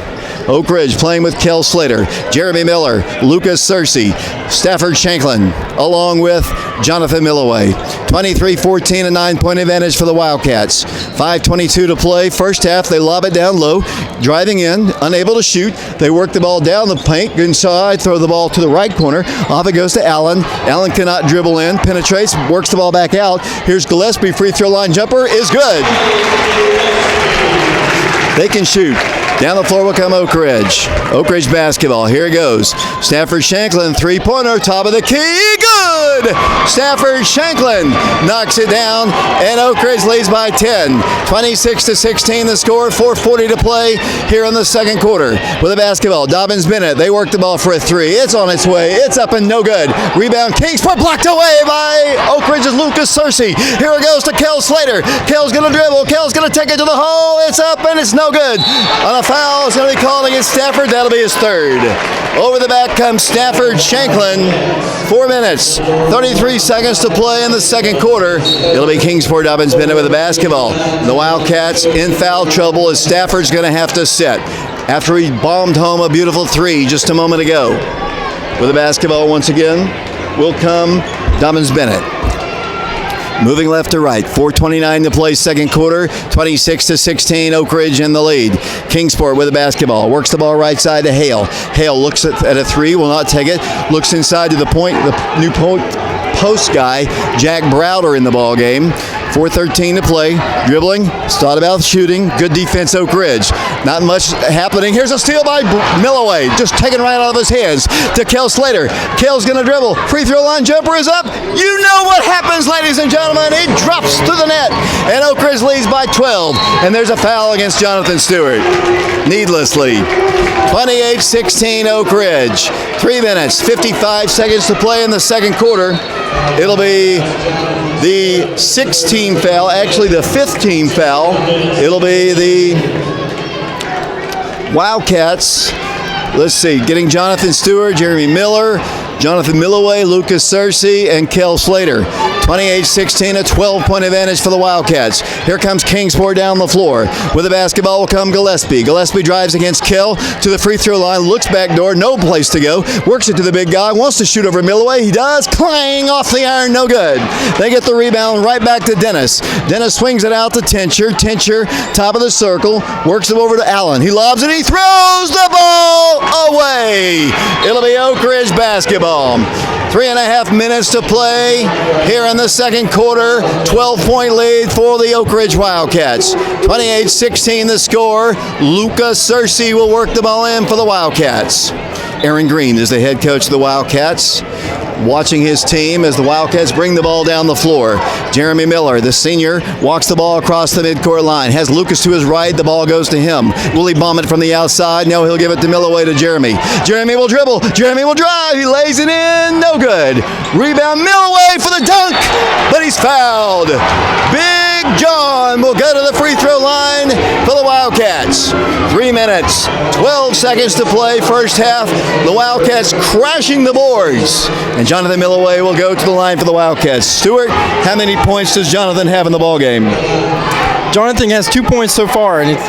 Speaker 2: Oak Ridge playing with Kel Slater, Jeremy Miller, Lucas Searcy, Stafford Shanklin, along with Jonathan Milloway. 23-14, a 9-point advantage for the Wildcats. 5:22 to play. First half, they lob it down low, driving in, unable to shoot. They work the ball down the paint, inside, throw the ball to the right corner. Off it goes to Allen. Allen cannot dribble in, penetrates, works the ball back out. Here's Gillespie, free throw line jumper is good. They can shoot. Down the floor will come Oak Ridge. Oak Ridge basketball. Here it goes. Stafford Shanklin, three-pointer, top of the key. Good! Stafford Shanklin knocks it down, and Oak Ridge leads by 10. 26-16 the score, 4:40 to play here in the second quarter. With the basketball, Dobyns-Bennett. They work the ball for a three. It's on its way. It's up and no good. Rebound, Kingsport blocked away by Oak Ridge's Lucas Searcy. Here it goes to Kel Slater. Kel's going to dribble. Kel's going to take it to the hole. It's up and it's no good. On a foul is going to be called against Stafford. That'll be his third. Over the back comes Stafford Shanklin. 4 minutes, 33 seconds to play in the second quarter. It'll be Kingsport Dobyns-Bennett with the basketball. The Wildcats in foul trouble as Stafford's going to have to sit after he bombed home a beautiful three just a moment ago. With the basketball once again will come Dobyns-Bennett. Moving left to right, 4:29 to play second quarter, 26-16, Oak Ridge in the lead. Kingsport with the basketball, works the ball right side to Hale. Hale looks at a three, will not take it, looks inside to the point, the new post guy, Jack Browder in the ball game. 4:13 to play, dribbling, thought about shooting, good defense Oak Ridge. Not much happening. Here's a steal by Milloway, just taken right out of his hands to Kel Slater. Kel's gonna dribble, free throw line jumper is up. You know what happens, ladies and gentlemen, it drops to the net, and Oak Ridge leads by 12, and there's a foul against Jonathan Stewart, needlessly. 28-16 Oak Ridge, 3 minutes, 55 seconds to play in the second quarter. It'll be the 6th-team foul, actually the 5th-team foul. It'll be the Wildcats. Let's see, getting Jonathan Stewart, Jeremy Miller, Jonathan Milloway, Lucas Searcy, and Kel Slater. 28-16, a 12-point advantage for the Wildcats. Here comes Kingsport down the floor. With the basketball will come Gillespie. Gillespie drives against Kel to the free throw line, looks back door, no place to go, works it to the big guy, wants to shoot over Milloway. He does, clang off the iron, no good. They get the rebound right back to Dennis. Dennis swings it out to Tincher. Tincher, top of the circle, works it over to Allen. He lobs it, he throws the ball away. It'll be Oak Ridge basketball. 3.5 minutes to play here in the second quarter. 12-point lead for the Oak Ridge Wildcats. 28-16 the score. Lucas Searcy will work the ball in for the Wildcats. Aaron Green is the head coach of the Wildcats, watching his team as the Wildcats bring the ball down the floor. Jeremy Miller, the senior, walks the ball across the midcourt line. Has Lucas to his right. The ball goes to him. Will he bomb it from the outside? No, he'll give it to Milloway to Jeremy. Jeremy will dribble. Jeremy will drive. He lays it in. No good. Rebound Milloway for the dunk, but he's fouled. Big John will go to the free throw line for the Wildcats. 3 minutes, 12 seconds to play first half. The Wildcats crashing the boards. And Jonathan Milloway will go to the line for the Wildcats. Stewart, how many points does Jonathan have in the ball game?
Speaker 3: Jonathan has 2 points so far, and it's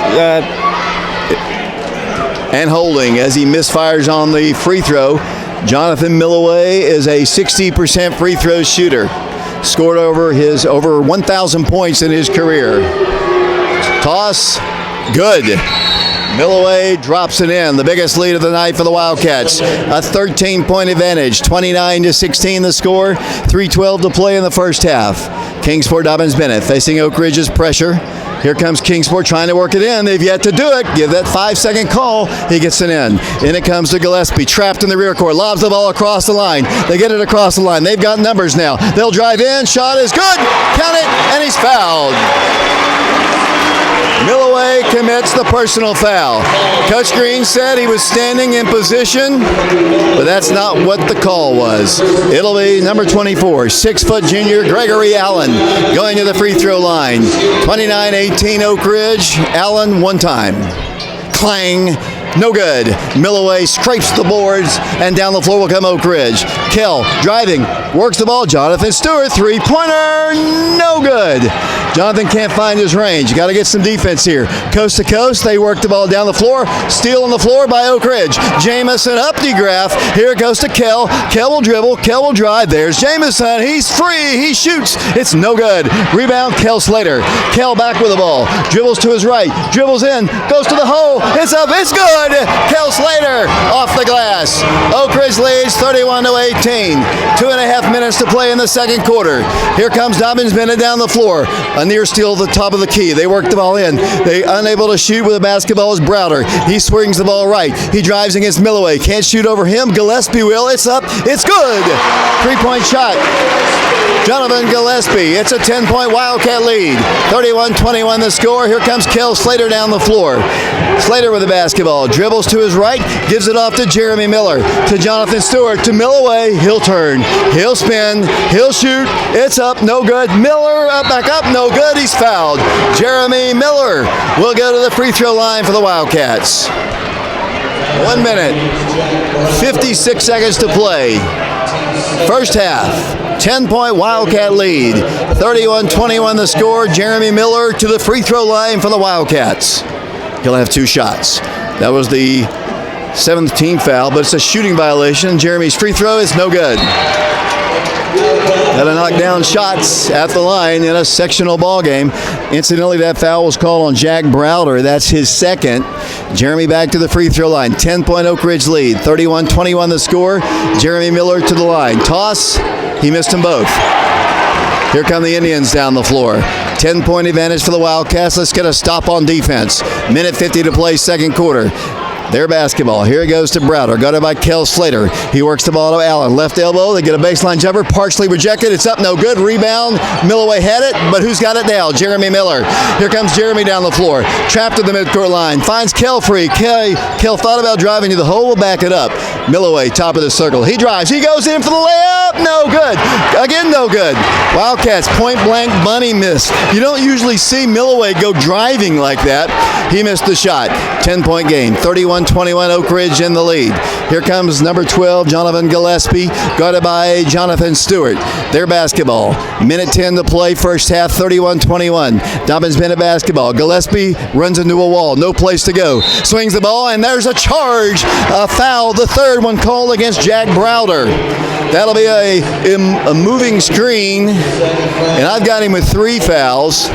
Speaker 2: and holding as he misfires on the free throw. Jonathan Milloway is a 60% free throw shooter. Scored over 1,000 points in his career. Toss, good. Milloway drops it in. The biggest lead of the night for the Wildcats. A 13-point advantage. 29-16 the score. 3:12 to play in the first half. Kingsport Dobyns-Bennett facing Oak Ridge's pressure. Here comes Kingsport trying to work it in. They've yet to do it. Give that 5-second call. He gets it in. In it comes to Gillespie. Trapped in the rear court. Lobs the ball across the line. They get it across the line. They've got numbers now. They'll drive in. Shot is good. Count it. And he's fouled. Milloway commits the personal foul. Coach Green said he was standing in position, but that's not what the call was. It'll be number 24, 6-foot junior Gregory Allen going to the free throw line. 29-18 Oak Ridge. Allen one time. Clang. No good. Milloway scrapes the boards, and down the floor will come Oak Ridge. Kell driving, works the ball. Jonathan Stewart, three-pointer, no good. Jonathan can't find his range. Got to get some defense here. Coast to coast, they work the ball down the floor. Steal on the floor by Oak Ridge. Jamison up the graph. Here it goes to Kell. Kell will dribble. Kell will drive. There's Jamison. He's free. He shoots. It's no good. Rebound, Kell Slater. Kell back with the ball. Dribbles to his right. Dribbles in. Goes to the hole. It's up. It's good. Kell Slater off the glass. Oak Ridge leads 31-18. 2.5 minutes to play in the second quarter. Here comes Dobyns-Bennett down the floor. A near steal at the top of the key. They work the ball in. They unable to shoot with the basketball is Browder. He swings the ball right. He drives against Milloway. Can't shoot over him. Gillespie will. It's up. It's good. 3-point shot. Jonathan Gillespie. It's a 10-point Wildcat lead. 31-21 the score. Here comes Kell Slater down the floor. Slater with the basketball. Dribbles to his right. Gives it off to Jeremy Miller. To Jonathan Stewart. To Milloway. He'll turn. He'll spin. He'll shoot. It's up. No good. Miller up, back up. No good. He's fouled. Jeremy Miller will go to the free throw line for the Wildcats. 1 minute. 56 seconds to play. First half. 10-point Wildcat lead. 31-21 the score. Jeremy Miller to the free throw line for the Wildcats. He'll have 2 shots. That was the 7th team foul, but it's a shooting violation. Jeremy's free throw is no good. Got to knock down shots at the line in a sectional ball game. Incidentally, that foul was called on Jack Browder. That's his second. Jeremy back to the free throw line. 10-point Oak Ridge lead. 31-21 the score. Jeremy Miller to the line. Toss. He missed them both. Here come the Indians down the floor. 10-point advantage for the Wildcats. Let's get a stop on defense. Minute 50 to play second quarter. Their basketball. Here it goes to Browder. Got it by Kell Slater. He works the ball to Allen. Left elbow. They get a baseline jumper. Partially rejected. It's up. No good. Rebound. Milloway had it, but who's got it now? Jeremy Miller. Here comes Jeremy down the floor. Trapped at the midcourt line. Finds Kell free. Kell thought about driving to the hole. Will back it up. Milloway, top of the circle. He drives. He goes in for the layup. No good. Again, no good. Wildcats, point blank bunny miss. You don't usually see Milloway go driving like that. He missed the shot. 10-point game. 31-21 Oak Ridge in the lead. Here comes number 12, Jonathan Gillespie, guarded by Jonathan Stewart. Their basketball. Minute 10 to play, first half, 31-21. Dobyns-Bennett basketball. Gillespie runs into a wall. No place to go. Swings the ball, and there's a charge. A foul, the third one called against Jack Browder. That'll be a moving screen, and I've got him with 3 fouls.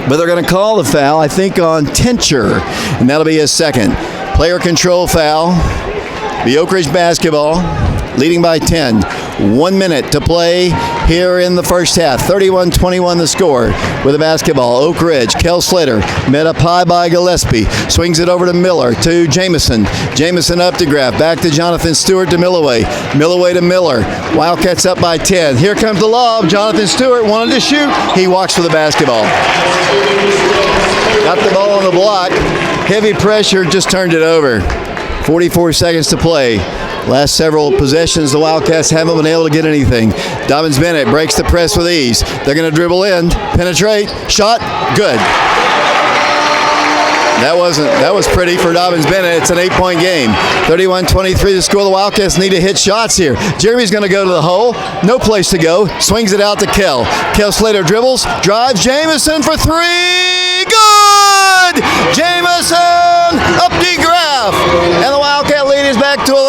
Speaker 2: But they're going to call the foul, I think, on Tencher, and that'll be his second. Player control foul. The Oak Ridge basketball, leading by 10. 1 minute to play here in the first half. 31-21 the score with the basketball. Oak Ridge, Kell Slater, met up high by Gillespie. Swings it over to Miller, to Jamison. Jamison up to grab. Back to Jonathan Stewart to Milloway. Milloway to Miller. Wildcats up by 10. Here comes the lob. Jonathan Stewart wanted to shoot. He walks for the basketball. Got the ball on the block. Heavy pressure, just turned it over. 44 seconds to play. Last several possessions, the Wildcats haven't been able to get anything. Dobyns-Bennett breaks the press with ease. They're going to dribble in, penetrate, shot, good. That was pretty for Dobyns-Bennett. It's an 8-point game. 31-23 to score. The Wildcats need to hit shots here. Jeremy's going to go to the hole. No place to go. Swings it out to Kell. Kell Slater dribbles, drives. Jamison for 3. Good! Jamison up the grass.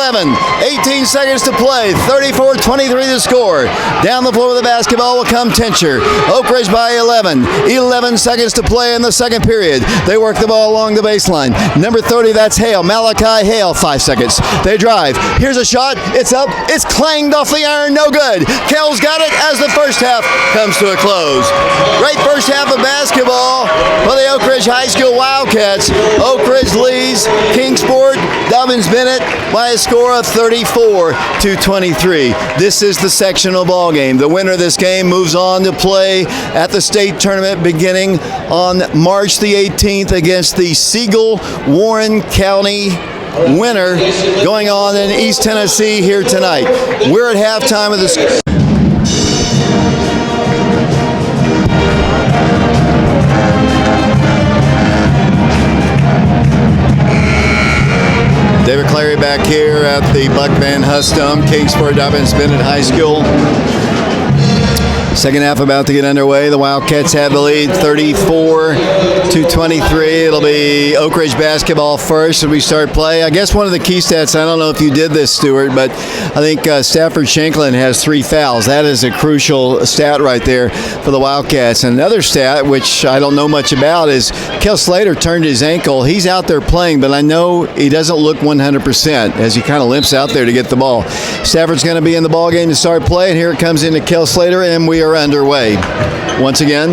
Speaker 2: 11. 18 seconds to play. 34-23 the score. Down the floor with the basketball will come Tincher. Oak Ridge by 11. 11 seconds to play in the second period. They work the ball along the baseline. Number 30, that's Hale. Malachi Hale, 5 seconds. They drive. Here's a shot. It's up. It's clanged off the iron. No good. Kell's got it as the first half comes to a close. Great first half of basketball for the Oak Ridge High School Wildcats. Oak Ridge leads Kingsport Dobyns-Bennett by a score of 34-23. This is the sectional ball game. The winner of this game moves on to play at the state tournament beginning on March the 18th against the Siegel Warren County winner going on in East Tennessee here tonight. We're at halftime of this. David Clary back here at the Buck Van Hustum, Kingsport Dobyns-Bennett High School. Second half about to get underway. The Wildcats have the lead 34-23. It'll be Oak Ridge basketball first as we start play. I guess one of the key stats, I don't know if you did this, Stuart, but I think Stafford Shanklin has 3 fouls. That is a crucial stat right there for the Wildcats. And another stat, which I don't know much about, is Kel Slater turned his ankle. He's out there playing, but I know he doesn't look 100% as he kind of limps out there to get the ball. Stafford's going to be in the ball game to start play, and here it comes into Kel Slater, and we are underway. Once again,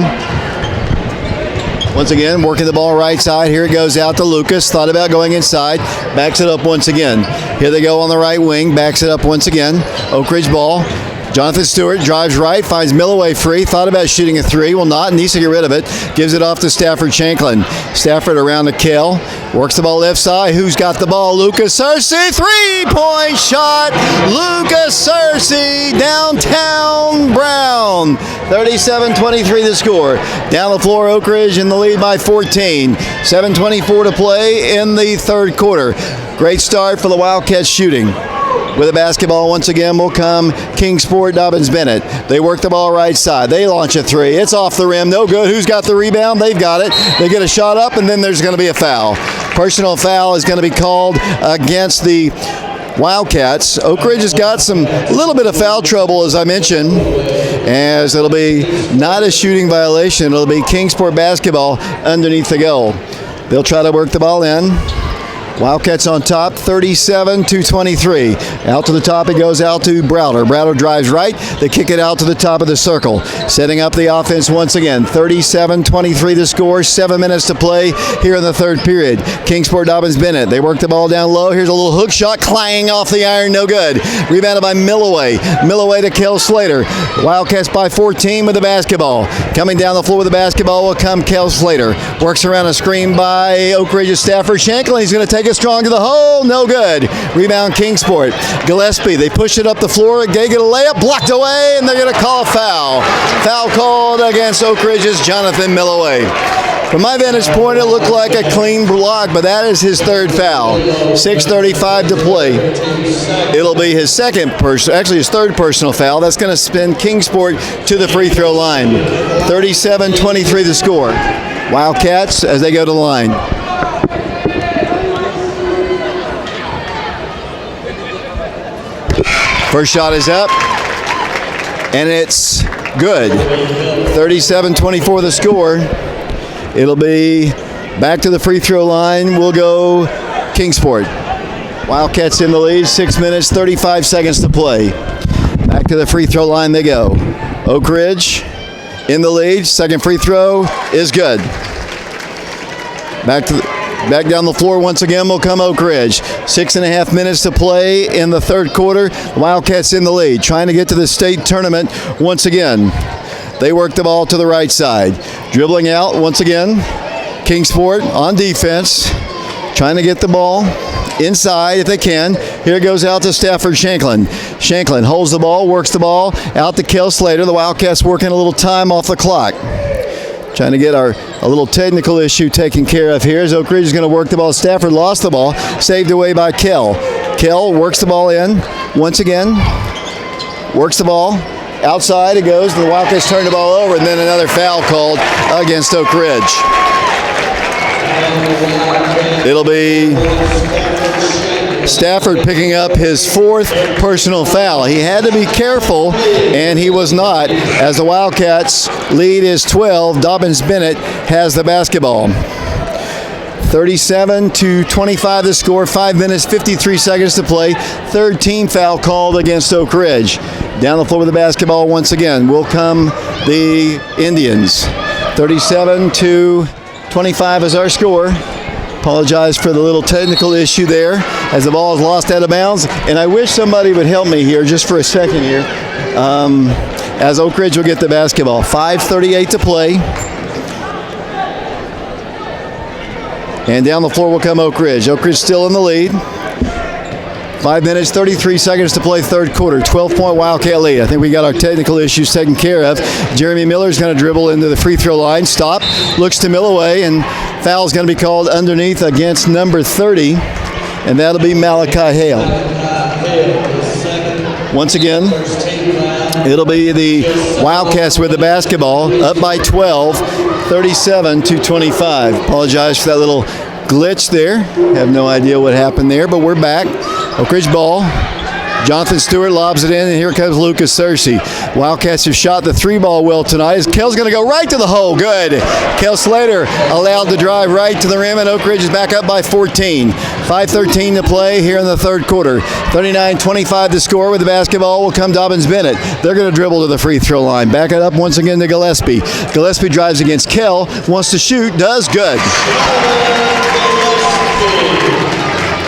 Speaker 2: working the ball right side. Here it goes out to Lucas. Thought about going inside. Backs it up once again. Here they go on the right wing. Backs it up once again. Oak Ridge ball. Jonathan Stewart drives right, finds Milloway free. Thought about shooting a 3. Will not. Needs to get rid of it. Gives it off to Stafford Shanklin. Stafford around to Kell. Works the ball left side. Who's got the ball? Lucas Searcy. 3-point shot. Lucas Searcy. Downtown Brown. 37-23 the score. Down the floor, Oak Ridge in the lead by 14. 7:24 to play in the third quarter. Great start for the Wildcats shooting. With the basketball once again will come Kingsport Dobyns-Bennett. They work the ball right side. They launch a 3. It's off the rim. No good. Who's got the rebound? They've got it. They get a shot up, and then there's going to be a foul. Personal foul is going to be called against the Wildcats. Oak Ridge has got a little bit of foul trouble, as I mentioned, as it'll be not a shooting violation. It'll be Kingsport basketball underneath the goal. They'll try to work the ball in. Wildcats on top, 37-23. Out to the top, it goes out to Browder. Browder drives right. They kick it out to the top of the circle. Setting up the offense once again. 37-23 the score. 7 minutes to play here in the third period. Kingsport Dobyns-Bennett. They work the ball down low. Here's a little hook shot, clanging off the iron. No good. Rebounded by Milloway. Milloway to Kel Slater. Wildcats by 14 with the basketball. Coming down the floor with the basketball will come Kel Slater. Works around a screen by Oak Ridge's Stafford Shanklin. He's going to take it strong to the hole. No good. Rebound Kingsport. Gillespie. They push it up the floor. They get a layup. Blocked away, and they're going to call a foul. Foul called against Oak Ridge's Jonathan Milloway. From my vantage point, it looked like a clean block, but that is his third foul. 6:35 to play. It'll be his his third personal foul. That's going to spin Kingsport to the free throw line. 37-23 the score. Wildcats as they go to the line. First shot is up, and it's good. 37-24 the score. It'll be back to the free throw line. We'll go Kingsport. Wildcats in the lead, 6 minutes, 35 seconds to play. Back to the free throw line they go. Oak Ridge in the lead. Second free throw is good. Back down the floor once again will come Oak Ridge. 6.5 minutes to play in the third quarter. Wildcats in the lead, trying to get to the state tournament once again. They work the ball to the right side. Dribbling out once again. Kingsport on defense, trying to get the ball inside if they can. Here it goes out to Stafford Shanklin. Shanklin holds the ball, works the ball out to Kel Slater. The Wildcats working a little time off the clock. Trying to get a little technical issue taken care of here as Oak Ridge is going to work the ball. Stafford lost the ball, saved away by Kell. Kell works the ball in once again. Works the ball. Outside it goes. The Wildcats turn the ball over, and then another foul called against Oak Ridge. It'll be Stafford picking up his 4th personal foul. He had to be careful, and he was not, as the Wildcats lead is 12. Dobyns-Bennett has the basketball. 37-25 the score, 5 minutes, 53 seconds to play. 3rd team foul called against Oak Ridge. Down the floor with the basketball once again will come the Indians. 37-25 is our score. Apologize for the little technical issue there as the ball is lost out of bounds. And I wish somebody would help me here just for a second here as Oak Ridge will get the basketball. 5:38 to play. And down the floor will come Oak Ridge. Oak Ridge still in the lead. 5 minutes, 33 seconds to play 3rd quarter. 12-point Wildcat lead. I think we got our technical issues taken care of. Jeremy Miller's going to dribble into the free throw line. Stop. Looks to Milloway, and foul's going to be called underneath against number 30, and that'll be Malachi Hale. Once again, it'll be the Wildcats with the basketball, up by 12, 37-25. Apologize for that little glitch there. Have no idea what happened there, but we're back. Oak Ridge ball. Jonathan Stewart lobs it in, and here comes Lucas Searcy. Wildcats have shot the 3-ball well tonight. Kell's going to go right to the hole. Good. Kell Slater allowed to drive right to the rim, and Oak Ridge is back up by 14. 5:13 to play here in the 3rd quarter. 39-25 to score. With the basketball will come Dobyns-Bennett. They're going to dribble to the free throw line. Back it up once again to Gillespie. Gillespie drives against Kell. Wants to shoot. Does. Good.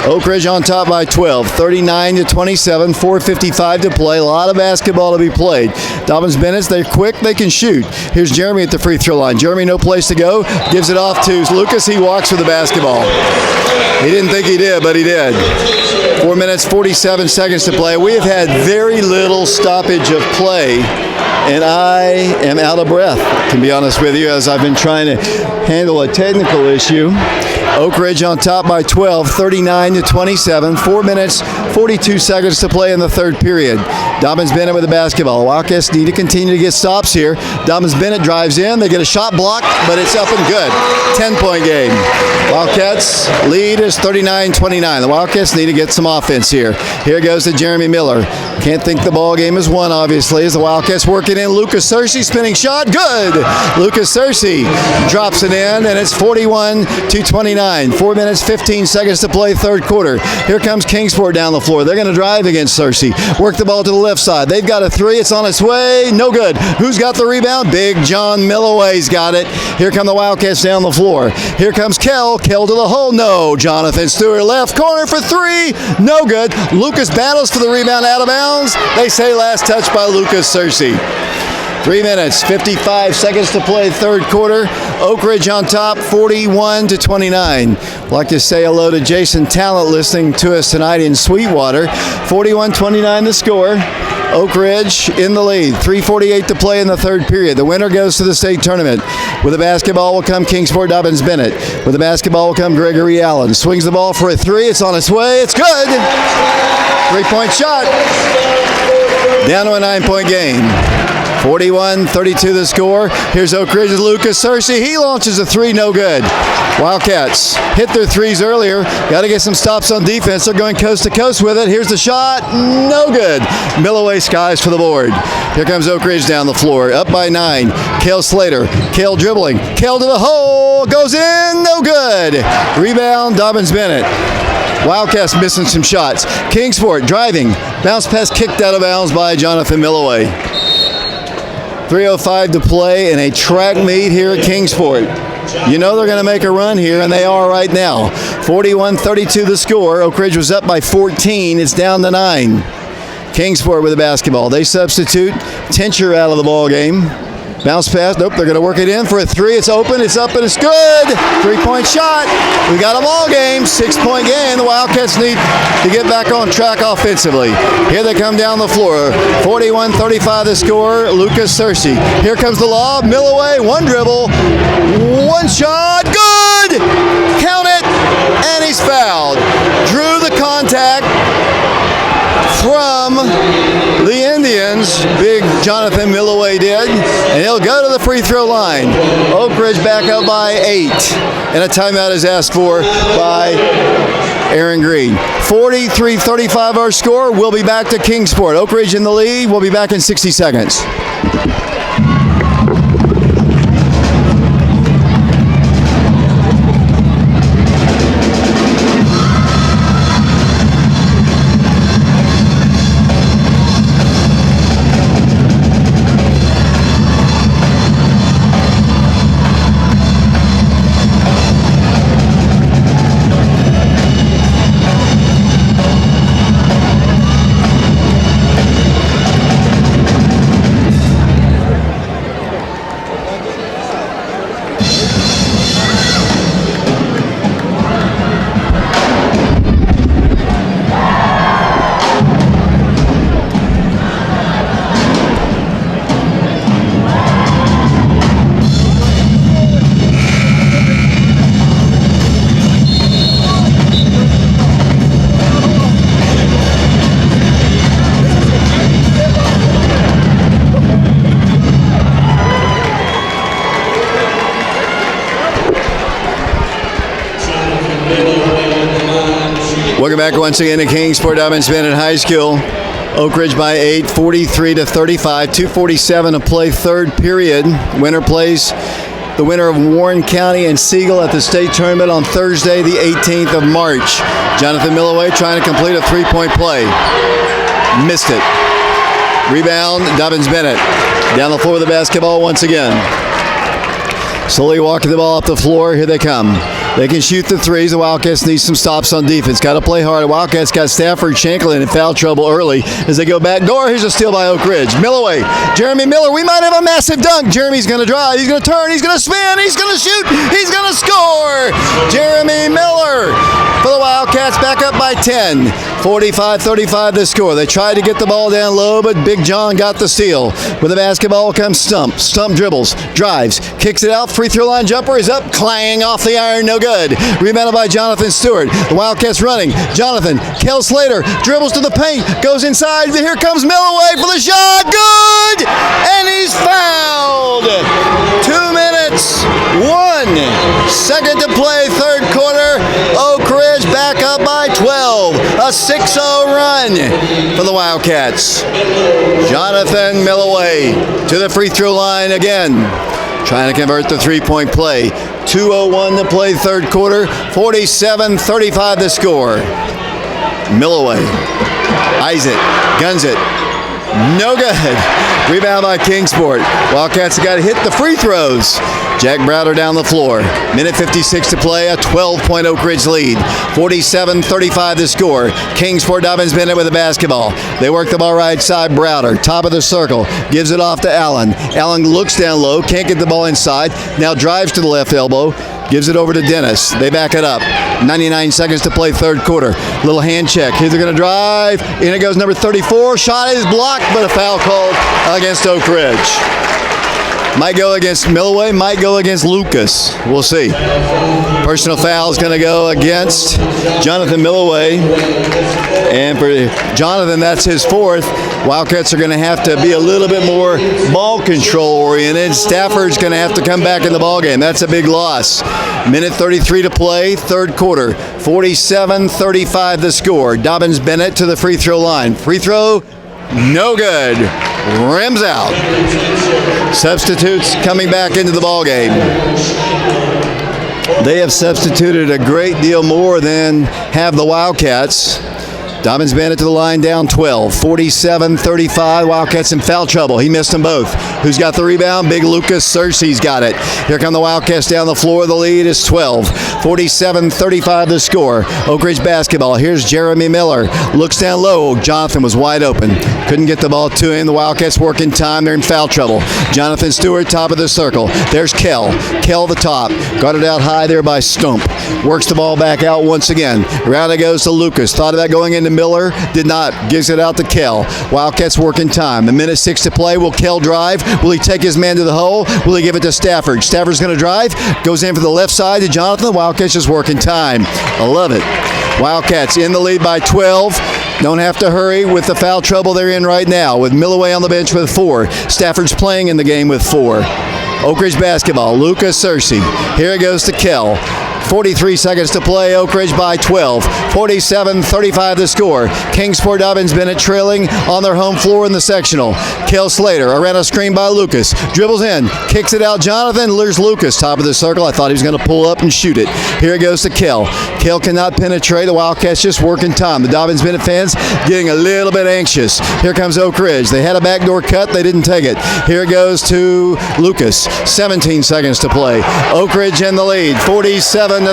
Speaker 2: Oak Ridge on top by 12, 39-27, 4:55 to play. A lot of basketball to be played. Dobyns-Bennett, they're quick, they can shoot. Here's Jeremy at the free throw line. Jeremy, no place to go, gives it off to Lucas. He walks with the basketball. He didn't think he did, but he did. 4 minutes, 47 seconds to play. We have had very little stoppage of play, and I am out of breath, to be honest with you, as I've been trying to handle a technical issue. Oak Ridge on top by 12, 39-27. 4 minutes, 42 seconds to play in the 3rd period. Dobyns-Bennett with the basketball. Wildcats need to continue to get stops here. Dobyns-Bennett drives in. They get a shot blocked, but it's up and good. 10-point game. Wildcats lead is 39-29. The Wildcats need to get some offense here. Here goes to Jeremy Miller. Can't think the ball game is won, obviously, as the Wildcats working in. Lucas Searcy spinning shot. Good. Lucas Searcy drops it in, and it's 41-29. 4 minutes, 15 seconds to play 3rd quarter. Here comes Kingsport down the floor. They're going to drive against Searcy. Work the ball to the left side. They've got a 3. It's on its way. No good. Who's got the rebound? Big John Milloway's got it. Here come the Wildcats down the floor. Here comes Kell. Kell to the hole. No. Jonathan Stewart left corner for 3. No good. Lucas battles for the rebound out of bounds. They say last touch by Lucas Searcy. 3 minutes, 55 seconds to play 3rd quarter. Oak Ridge on top, 41-29. I'd like to say hello to Jason Talent listening to us tonight in Sweetwater. 41-29 the score. Oak Ridge in the lead. 3:48 to play in the 3rd period. The winner goes to the state tournament. With the basketball will come Kingsport Dobyns-Bennett. With the basketball will come Gregory Allen. Swings the ball for a 3. It's on its way. It's good. 3-point shot. Down to a 9-point game. 41-32 the score. Here's Oak Ridge's Lucas Searcy. He launches a 3, no good. Wildcats hit their 3s earlier. Got to get some stops on defense. They're going coast to coast with it. Here's the shot. No good. Milloway skies for the board. Here comes Oak Ridge down the floor. Up by 9. Kell Slater. Kell dribbling. Kell to the hole. Goes in. No good. Rebound Dobyns-Bennett. Wildcats missing some shots. Kingsport driving. Bounce pass kicked out of bounds by Jonathan Milloway. 3:05 to play in a track meet here at Kingsport. You know they're going to make a run here, and they are right now. 41-32 the score. Oak Ridge was up by 14. It's down to 9. Kingsport with the basketball. They substitute Tincher out of the ball game. Bounce pass. Nope, they're going to work it in for a 3. It's open. It's up, and it's good. 3-point shot. We got a ball game. 6-point game. The Wildcats need to get back on track offensively. Here they come down the floor. 41-35 the score. Lucas Searcy. Here comes the lob. Milloway. 1 dribble. 1 shot. Good. Count it. And he's fouled. Drew the contact from the Indians. Big Jonathan Milloway did. And he'll go to the free throw line. Oak Ridge back up by 8. And a timeout is asked for by Aaron Green. 43-35 our score. We'll be back to Kingsport. Oak Ridge in the lead. We'll be back in 60 seconds. Welcome back once again to Kingsport Dobyns-Bennett High School. Oak Ridge by 8, 43-35, 2:47 to play, third period. Winner plays the winner of Warren County and Siegel at the state tournament on Thursday, the 18th of March. Jonathan Milloway trying to complete a three-point play. Missed it. Rebound, Dobyns-Bennett. Down the floor with the basketball once again. Slowly walking the ball up the floor. Here they come. They can shoot the threes. The Wildcats need some stops on defense. Got to play hard. The Wildcats got Stafford Shanklin in foul trouble early as they go back door. Here's a steal by Oak Ridge. Milloway. Jeremy Miller. We might have a massive dunk. Jeremy's going to drive. He's going to turn. He's going to spin. He's going to shoot. He's going to score. Jeremy Miller for the Wildcats, back up by 10. 45-35 the score. They tried to get the ball down low, but Big John got the steal. With the basketball comes Stump. Stump dribbles, drives, kicks it out. Free throw line jumper is up, clang off the iron, no good. Rebounded by Jonathan Stewart. The Wildcats running. Jonathan, Kel Slater dribbles to the paint, goes inside. Here comes Milloway for the shot. Good! And he's fouled. 2 minutes, 1 second to play, third quarter. Oak Ridge back up by 12. A 6-0 run for the Wildcats. Jonathan Milloway to the free throw line again, trying to convert the three-point play. 2:01 to play, third quarter. 47-35 the score. Milloway eyes it, guns it. No good. Rebound by Kingsport. Wildcats have got to hit the free throws. Jack Browder down the floor. Minute 56 to play, a 12-point Oak Ridge lead. 47-35 the score. Kingsport Dobyns-Bennett with the basketball. They work the ball right side. Browder, top of the circle, gives it off to Allen. Allen looks down low, can't get the ball inside. Now drives to the left elbow, gives it over to Dennis. They back it up. 99 seconds to play, third quarter. Little hand check. Here they're going to drive. In it goes number 34. Shot is blocked, but a foul called against Oak Ridge. Might go against Milloway, might go against Lucas. We'll see. Personal foul is going to go against Jonathan Milloway. And for Jonathan, that's his fourth. Wildcats are going to have to be a little bit more ball control oriented. Stafford's going to have to come back in the ballgame. That's a big loss. Minute 33 to play, third quarter. 47-35 the score. Dobyns-Bennett to the free throw line. Free throw, no good. Rims out. Substitutes coming back into the ballgame. They have substituted a great deal more than have the Wildcats. Dobyns-Bennett to the line, down 12. 47-35. Wildcats in foul trouble. He missed them both. Who's got the rebound? Big Lucas Searcy's got it. Here come the Wildcats down the floor. The lead is 12. 47-35 the score. Oak Ridge basketball. Here's Jeremy Miller. Looks down low. Jonathan was wide open. Couldn't get the ball to him. The Wildcats working time. They're in foul trouble. Jonathan Stewart, top of the circle. There's Kel. Kel the top. Guarded out high there by Stump. Works the ball back out once again. Around it goes to Lucas. Thought about going into Miller. Did not. Gives it out to Kel. Wildcats working time. A minute 6 to play. Will Kel drive? Will he take his man to the hole? Will he give it to Stafford? Stafford's going to drive. Goes in for the left side to Jonathan. The Wildcats just working time. I love it. Wildcats in the lead by 12. Don't have to hurry with the foul trouble they're in right now, with Milloway on the bench with 4. Stafford's playing in the game with 4. Oak Ridge basketball. Lucas Searcy. Here it goes to Kel. 43 seconds to play. Oak Ridge by 12. 47-35 the score. Kingsport Dobyns-Bennett trailing on their home floor in the sectional. Kel Slater around a screen by Lucas. Dribbles in, kicks it out. Jonathan, there's Lucas, top of the circle. I thought he was going to pull up and shoot it. Here it goes to Kel. Kel cannot penetrate. The Wildcats just working time. The Dobyns-Bennett fans getting a little bit anxious. Here comes Oak Ridge. They had a backdoor cut. They didn't take it. Here it goes to Lucas. 17 seconds to play. Oak Ridge in the lead. 47-35.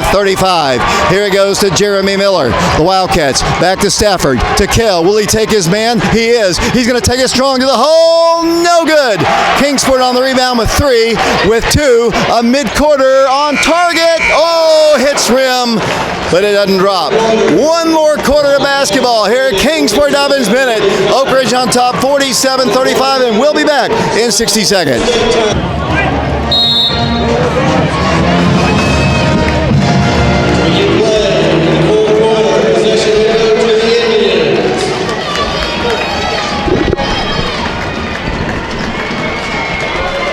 Speaker 2: Here it goes to Jeremy Miller. The Wildcats back to Stafford. To Kel. Will he take his man? He is. He's going to take it strong to the hole. No good. Kingsport on the rebound with 3. With 2. A mid-quarter on target. Oh, hits rim, but it doesn't drop. One more quarter of basketball here at Kingsport Dobyns-Bennett. Oak Ridge on top 47-35, and we'll be back in 60 seconds.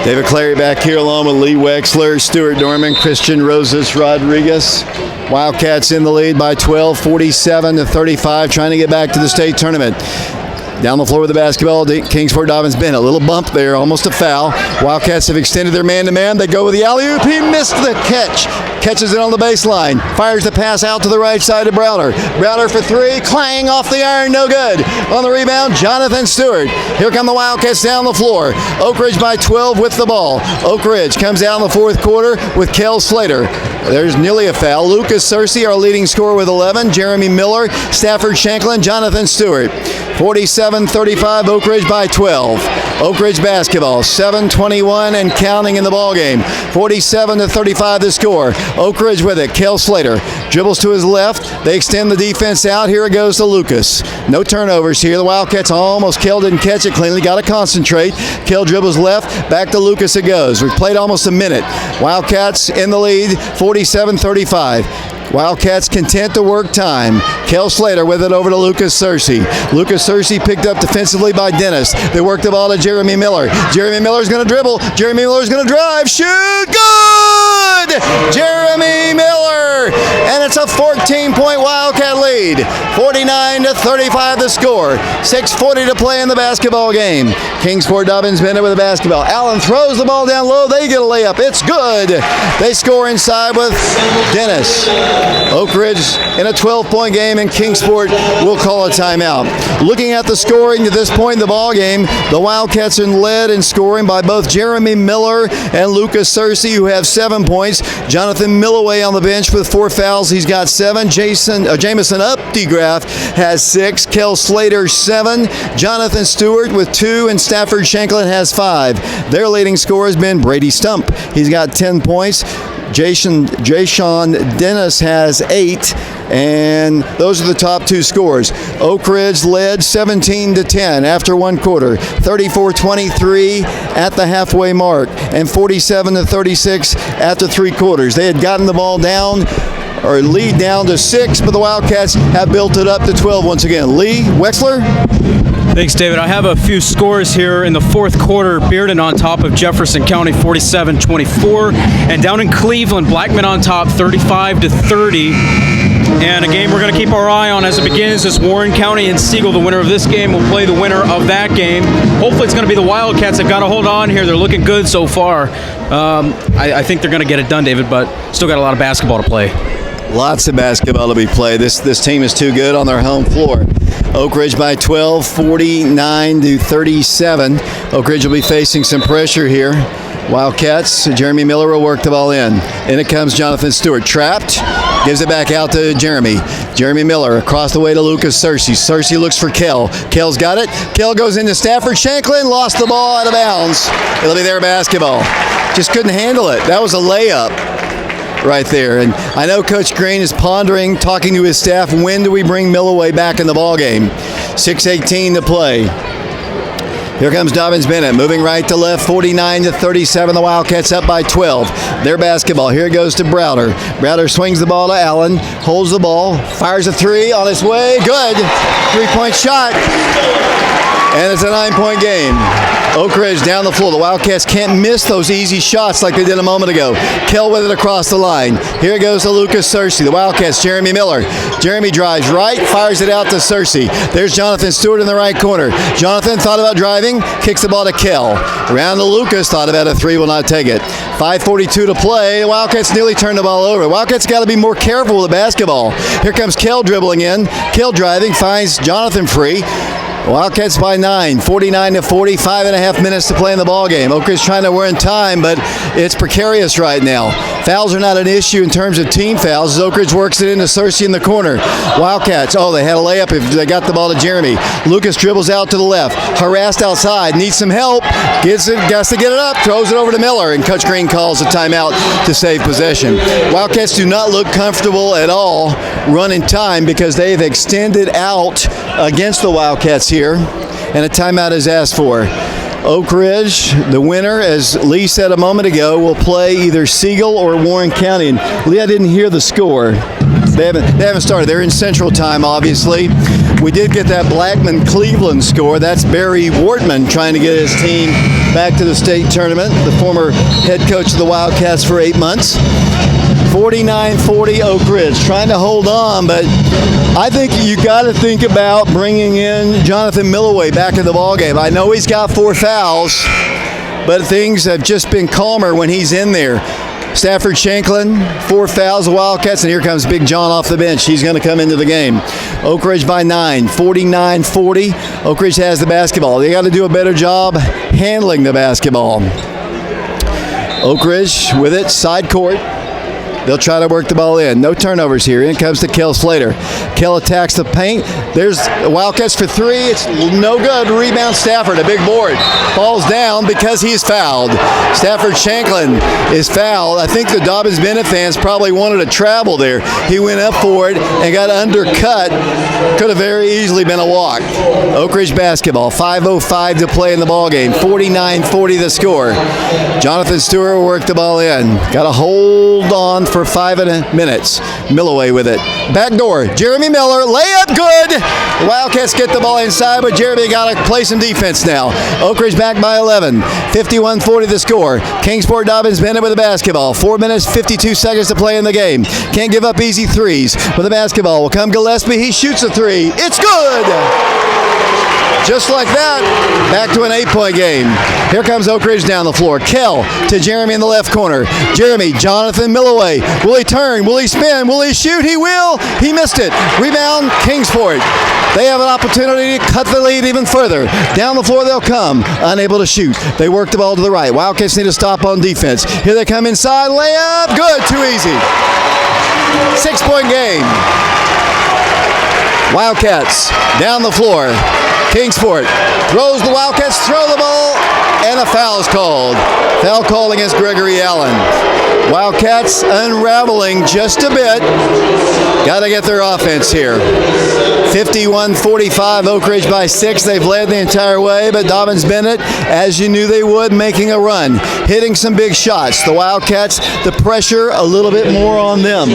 Speaker 2: David Clary back here along with Lee Wexler, Stuart Dorman, Christian Rosas Rodriguez. Wildcats in the lead by 12, 47-35, trying to get back to the state tournament. Down the floor with the basketball, Kingsport Dobyns-Bennett. A little bump there, almost a foul. Wildcats have extended their man-to-man. They go with the alley-oop. He missed the catch. Catches it on the baseline. Fires the pass out to the right side to Browder. Browder for 3. Clang off the iron. No good. On the rebound, Jonathan Stewart. Here come the Wildcats down the floor. Oak Ridge by 12 with the ball. Oak Ridge comes out in the fourth quarter with Kel Slater. There's nearly a foul. Lucas Searcy, our leading scorer, with 11. Jeremy Miller, Stafford Shanklin, Jonathan Stewart. 47-35, Oak Ridge by 12. Oak Ridge basketball, 7:21 and counting in the ball game. 47-35 the score. Oak Ridge with it. Kel Slater dribbles to his left. They extend the defense out. Here it goes to Lucas. No turnovers here. The Wildcats almost. Kel didn't catch it cleanly. Got to concentrate. Kel dribbles left. Back to Lucas it goes. We've played almost a minute. Wildcats in the lead, 47-35. Wildcats content to work time. Kel Slater with it over to Lucas Searcy. Lucas Searcy picked up defensively by Dennis. They work the ball to Jeremy Miller. Jeremy Miller's going to dribble. Jeremy Miller's going to drive. Shoot. Good! Jeremy Miller! And it's a 14-point Wildcat lead. 49-35 the score. 6:40 to play in the basketball game. Kingsport Dobyns-Bennett with the basketball. Allen throws the ball down low. They get a layup. It's good. They score inside with Dennis. Oak Ridge in a 12-point game, and Kingsport will call a timeout. Looking at the scoring to this point in the ball game, the Wildcats are led in scoring by both Jeremy Miller and Lucas Searcy, who have 7 points. Jonathan Milloway on the bench with 4 fouls. He's got 7. Jamison Updegraff has 6. Kel Slater 7. Jonathan Stewart with 2, and Stafford Shanklin has 5. Their leading scorer has been Brady Stump. He's got 10 points. Jashawn Dennis has 8, and those are the top 2 scores. Oak Ridge led 17-10 after one quarter, 34-23 at the halfway mark, and 47-36 after 3 quarters. They had gotten the ball down, or lead down to 6, but the Wildcats have built it up to 12 once again. Lee Wexler?
Speaker 1: Thanks, David. I have a few scores here in the fourth quarter. Bearden on top of Jefferson County, 47-24. And down in Cleveland, Blackman on top, 35-30. And a game we're going to keep our eye on as it begins is Warren County and Siegel. The winner of this game will play the winner of that game. Hopefully it's going to be the Wildcats. They've got to hold on here. They're looking good so far. I think they're going to get it done, David, but still got a lot of basketball to play.
Speaker 2: Lots of basketball to be played. This team is too good on their home floor. Oak Ridge by 12, 49-37. Oak Ridge will be facing some pressure here. Wildcats, Jeremy Miller will work the ball in. In it comes Jonathan Stewart. Trapped. Gives it back out to Jeremy. Jeremy Miller across the way to Lucas Searcy. Searcy looks for Kel. Kel's got it. Kel goes into Stafford Shanklin. Lost the ball out of bounds. It'll be their basketball. Just couldn't handle it. That was a layup right there. And I know Coach Green is pondering, talking to his staff, when do we bring Milloway back in the ball game? 6:18 to play. Here comes Dobyns-Bennett, moving right to left, 49-37. The Wildcats up by 12. Their basketball. Here it goes to Browder. Browder swings the ball to Allen, holds the ball, fires a 3 on his way. Good. 3-point shot. And it's a 9-point game. Oak Ridge down the floor. The Wildcats can't miss those easy shots like they did a moment ago. Kell with it across the line. Here it goes to Lucas Searcy. The Wildcats, Jeremy Miller. Jeremy drives right, fires it out to Searcy. There's Jonathan Stewart in the right corner. Jonathan thought about driving, kicks the ball to Kell. Round to Lucas, thought about a three, will not take it. 5:42 to play. The Wildcats nearly turned the ball over. The Wildcats got to be more careful with the basketball. Here comes Kell dribbling in. Kell driving, finds Jonathan free. Wildcats by 9, 49-40, 5.5 minutes to play in the ballgame. Oak Ridge trying to win time, but it's precarious right now. Fouls are not an issue in terms of team fouls as Oak Ridge works it into Searcy in the corner. Wildcats, they had a layup if they got the ball to Jeremy. Lucas dribbles out to the left, harassed outside, needs some help, got to get it up, throws it over to Miller, and Coach Green calls a timeout to save possession. Wildcats do not look comfortable at all running time because they've extended out against the Wildcats here, and a timeout is asked for. Oak Ridge, the winner, as Lee said a moment ago, will play either Siegel or Warren County. And Lee, I didn't hear the score. They haven't started. They're in Central Time, obviously. We did get that Blackman-Cleveland score. That's Barry Wortman trying to get his team back to the state tournament, the former head coach of the Wildcats for 8 months. 49-40 Oak Ridge, trying to hold on, but I think you got to think about bringing in Jonathan Milloway back in the ballgame. I know he's got 4 fouls, but things have just been calmer when he's in there. Stafford Shanklin, 4 fouls, the Wildcats, and here comes Big John off the bench. He's going to come into the game. Oak Ridge by 9, 49-40. Oak Ridge has the basketball. They got to do a better job handling the basketball. Oak Ridge with it, side court. They'll try to work the ball in. No turnovers here. In comes to Kell Slater. Kell attacks the paint. There's Wildcats for 3. It's no good. Rebound Stafford. A big board. Falls down because he's fouled. Stafford Shanklin is fouled. I think the Dobyns-Bennett fans probably wanted to travel there. He went up for it and got undercut. Could have very easily been a walk. Oak Ridge basketball. 5:05 to play in the ballgame. 49-40 the score. Jonathan Stewart will work the ball in. Got to hold on for 5 minutes. Milloway with it. Backdoor. Jeremy Miller. Layup good. The Wildcats get the ball inside, but Jeremy got to play some defense now. Oak Ridge back by 11. 51-40 the score. Kingsport Dobyns-Bennett with the basketball. 4 minutes, 52 seconds to play in the game. Can't give up easy threes. With the basketball will come Gillespie. He shoots a 3. It's good. Just like that, back to an 8-point game. Here comes Oak Ridge down the floor. Kell to Jeremy in the left corner. Jeremy, Jonathan Milloway. Will he turn? Will he spin? Will he shoot? He will. He missed it. Rebound, Kingsport. They have an opportunity to cut the lead even further. Down the floor they'll come. Unable to shoot. They work the ball to the right. Wildcats need to stop on defense. Here they come inside. Layup. Good. Too easy. 6-point game. Wildcats down the floor. Kingsport throws the Wildcats, throw the ball, and a foul is called. Foul called against Gregory Allen. Wildcats unraveling just a bit. Got to get their offense here. 51-45, Oak Ridge by 6. They've led the entire way, but Dobyns-Bennett, as you knew they would, making a run, hitting some big shots. The Wildcats, the pressure a little bit more on them.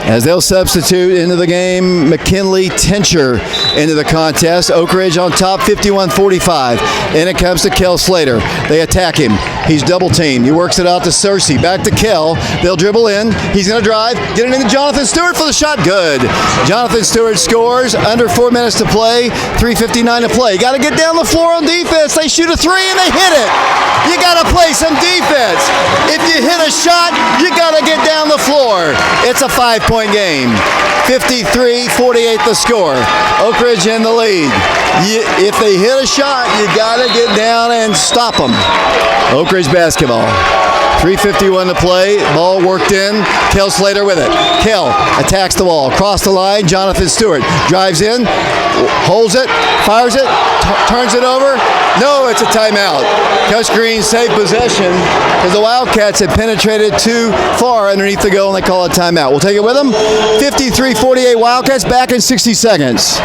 Speaker 2: As they'll substitute into the game, McKinley Tencher into the contest. Oak Ridge on top, 51-45. And it comes to Kell Slater. They attack him. He's double teamed. He works it out to Searcy. Back to Kell. They'll dribble in. He's going to drive. Get it into Jonathan Stewart for the shot. Good. Jonathan Stewart scores. Under 4 minutes to play. 3:59 to play. Got to get down the floor on defense. They shoot a 3 and they hit it. You got to play some defense. If you hit a shot, you got to get down the floor. It's a 5-point game. 53-48 the score. Oak Ridge in the lead. If they hit a shot, you got to get down and stop them. Oak Ridge basketball. 3:51 to play. Ball worked in. Kell Slater with it. Kell attacks the wall. Across the line, Jonathan Stewart drives in, holds it, fires it, turns it over. No, it's a timeout. Coach Green saved possession because the Wildcats had penetrated too far underneath the goal and they call a timeout. We'll take it with them. 53-48 Wildcats, back in 60 seconds.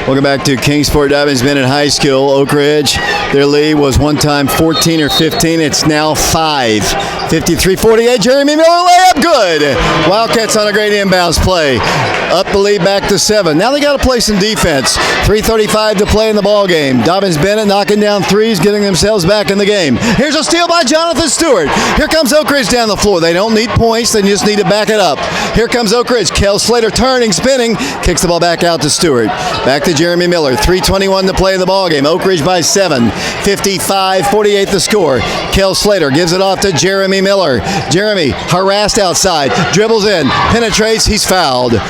Speaker 2: Welcome back to Kingsport Dobyns-Bennett High School. Oak Ridge, their lead was one time 14 or 15. It's now 5. 53-48. Jeremy Miller layup, good. Wildcats on a great inbounds play. Up the lead back to 7. Now they got to play some defense. 3:35 to play in the ball game. Dobyns-Bennett knocking down threes, getting themselves back in the game. Here's a steal by Jonathan Stewart. Here comes Oak Ridge down the floor. They don't need points. They just need to back it up. Here comes Oak Ridge. Kel Slater turning, spinning, kicks the ball back out to Stewart. Back to Jeremy Miller. 3:21 to play in the ball game. Oak Ridge by 7. 55-48 the score. Kel Slater gives it off to Jeremy Miller. Jeremy harassed outside, dribbles in, penetrates, he's fouled.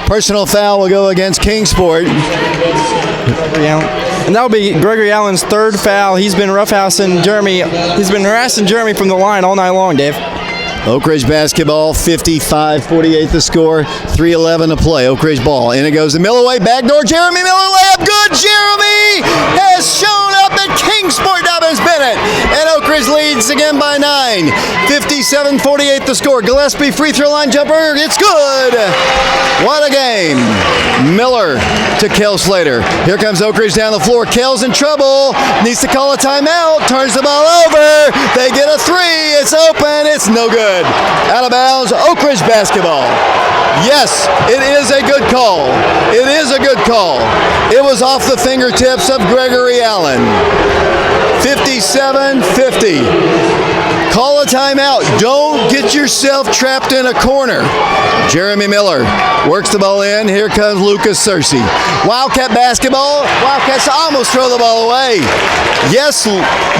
Speaker 2: Personal foul will go against Kingsport.
Speaker 3: And that will be Gregory Allen's 3rd foul. He's been roughhousing Jeremy. He's been harassing Jeremy from the line all night long, Dave.
Speaker 2: Oak Ridge basketball, 55-48 the score, 3:11 to play. Oak Ridge ball, in it goes the Millway, backdoor, Jeremy Miller layup, good! Jeremy has shown up at Kingsport Dobyns-Bennett, and Oak Ridge leads again by 9. 57-48 the score. Gillespie free throw line jumper, it's good! What a game! Miller to Kel Slater. Here comes Oak Ridge down the floor. Kel's in trouble, needs to call a timeout, turns the ball over, they get a 3, it's open, it's no good. Out of bounds, Oak Ridge basketball. Yes, it is a good call. It is a good call. It was off the fingertips of Gregory Allen. 57-50. Call a timeout. Don't get yourself trapped in a corner. Jeremy Miller works the ball in. Here comes Lucas Searcy. Wildcat basketball. Wildcats almost throw the ball away. Yes,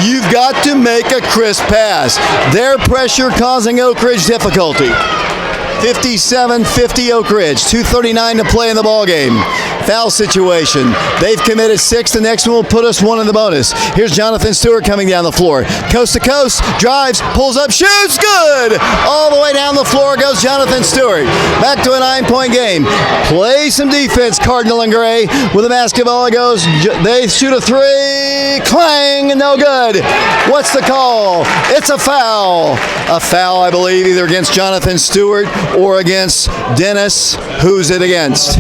Speaker 2: you've got to make a crisp pass. Their pressure causing Oak Ridge difficulty. 57-50 Oak Ridge. 2:39 to play in the ball game. Foul situation. They've committed 6. The next one will put us 1 in the bonus. Here's Jonathan Stewart coming down the floor. Coast to coast, drives, pulls up, shoots, good! All the way down the floor goes Jonathan Stewart. Back to a 9-point game. Play some defense, Cardinal and Gray. With the basketball, it goes, they shoot a 3, clang, no good. What's the call? It's a foul. A foul, I believe, either against Jonathan Stewart or against Dennis. Who's it against?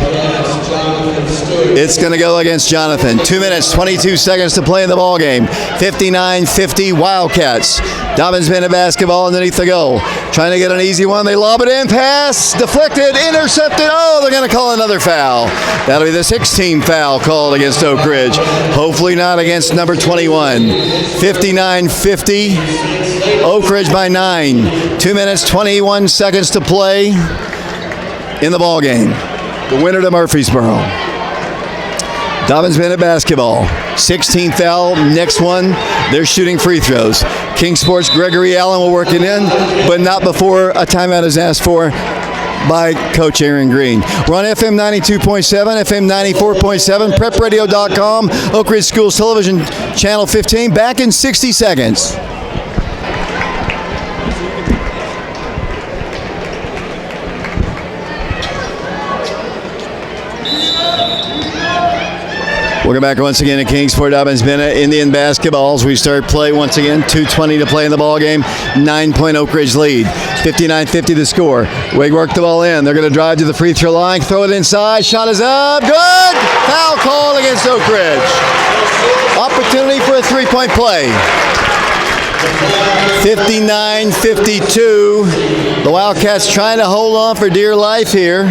Speaker 2: It's going to go against Jonathan. 2 minutes, 22 seconds to play in the ball game. 59-50 Wildcats. Dobyns-Bennett basketball underneath the goal. Trying to get an easy one. They lob it in. Pass. Deflected. Intercepted. Oh, they're going to call another foul. That'll be the 16th foul called against Oak Ridge. Hopefully not against number 21. 59-50. Oak Ridge by 9. 2 minutes, 21 seconds to play in the ball game. The winner to Murfreesboro. Dobyns-Bennett basketball. 16th foul. Next one, they're shooting free throws. Kingsport's Gregory Allen will work it in, but not before a timeout is asked for by Coach Aaron Green. We're on FM 92.7, FM 94.7, prepradio.com, Oak Ridge Schools Television, Channel 15. Back in 60 seconds. Welcome back once again to Kingsport Dobyns-Bennett Indian basketballs. We start play once again. 2:20 to play in the ball game. 9-point Oak Ridge lead. 59-50 the score. Wade worked the ball in. They're going to drive to the free throw line. Throw it inside. Shot is up. Good. Foul called against Oak Ridge. Opportunity for a 3-point play. 59-52. The Wildcats trying to hold on for dear life here.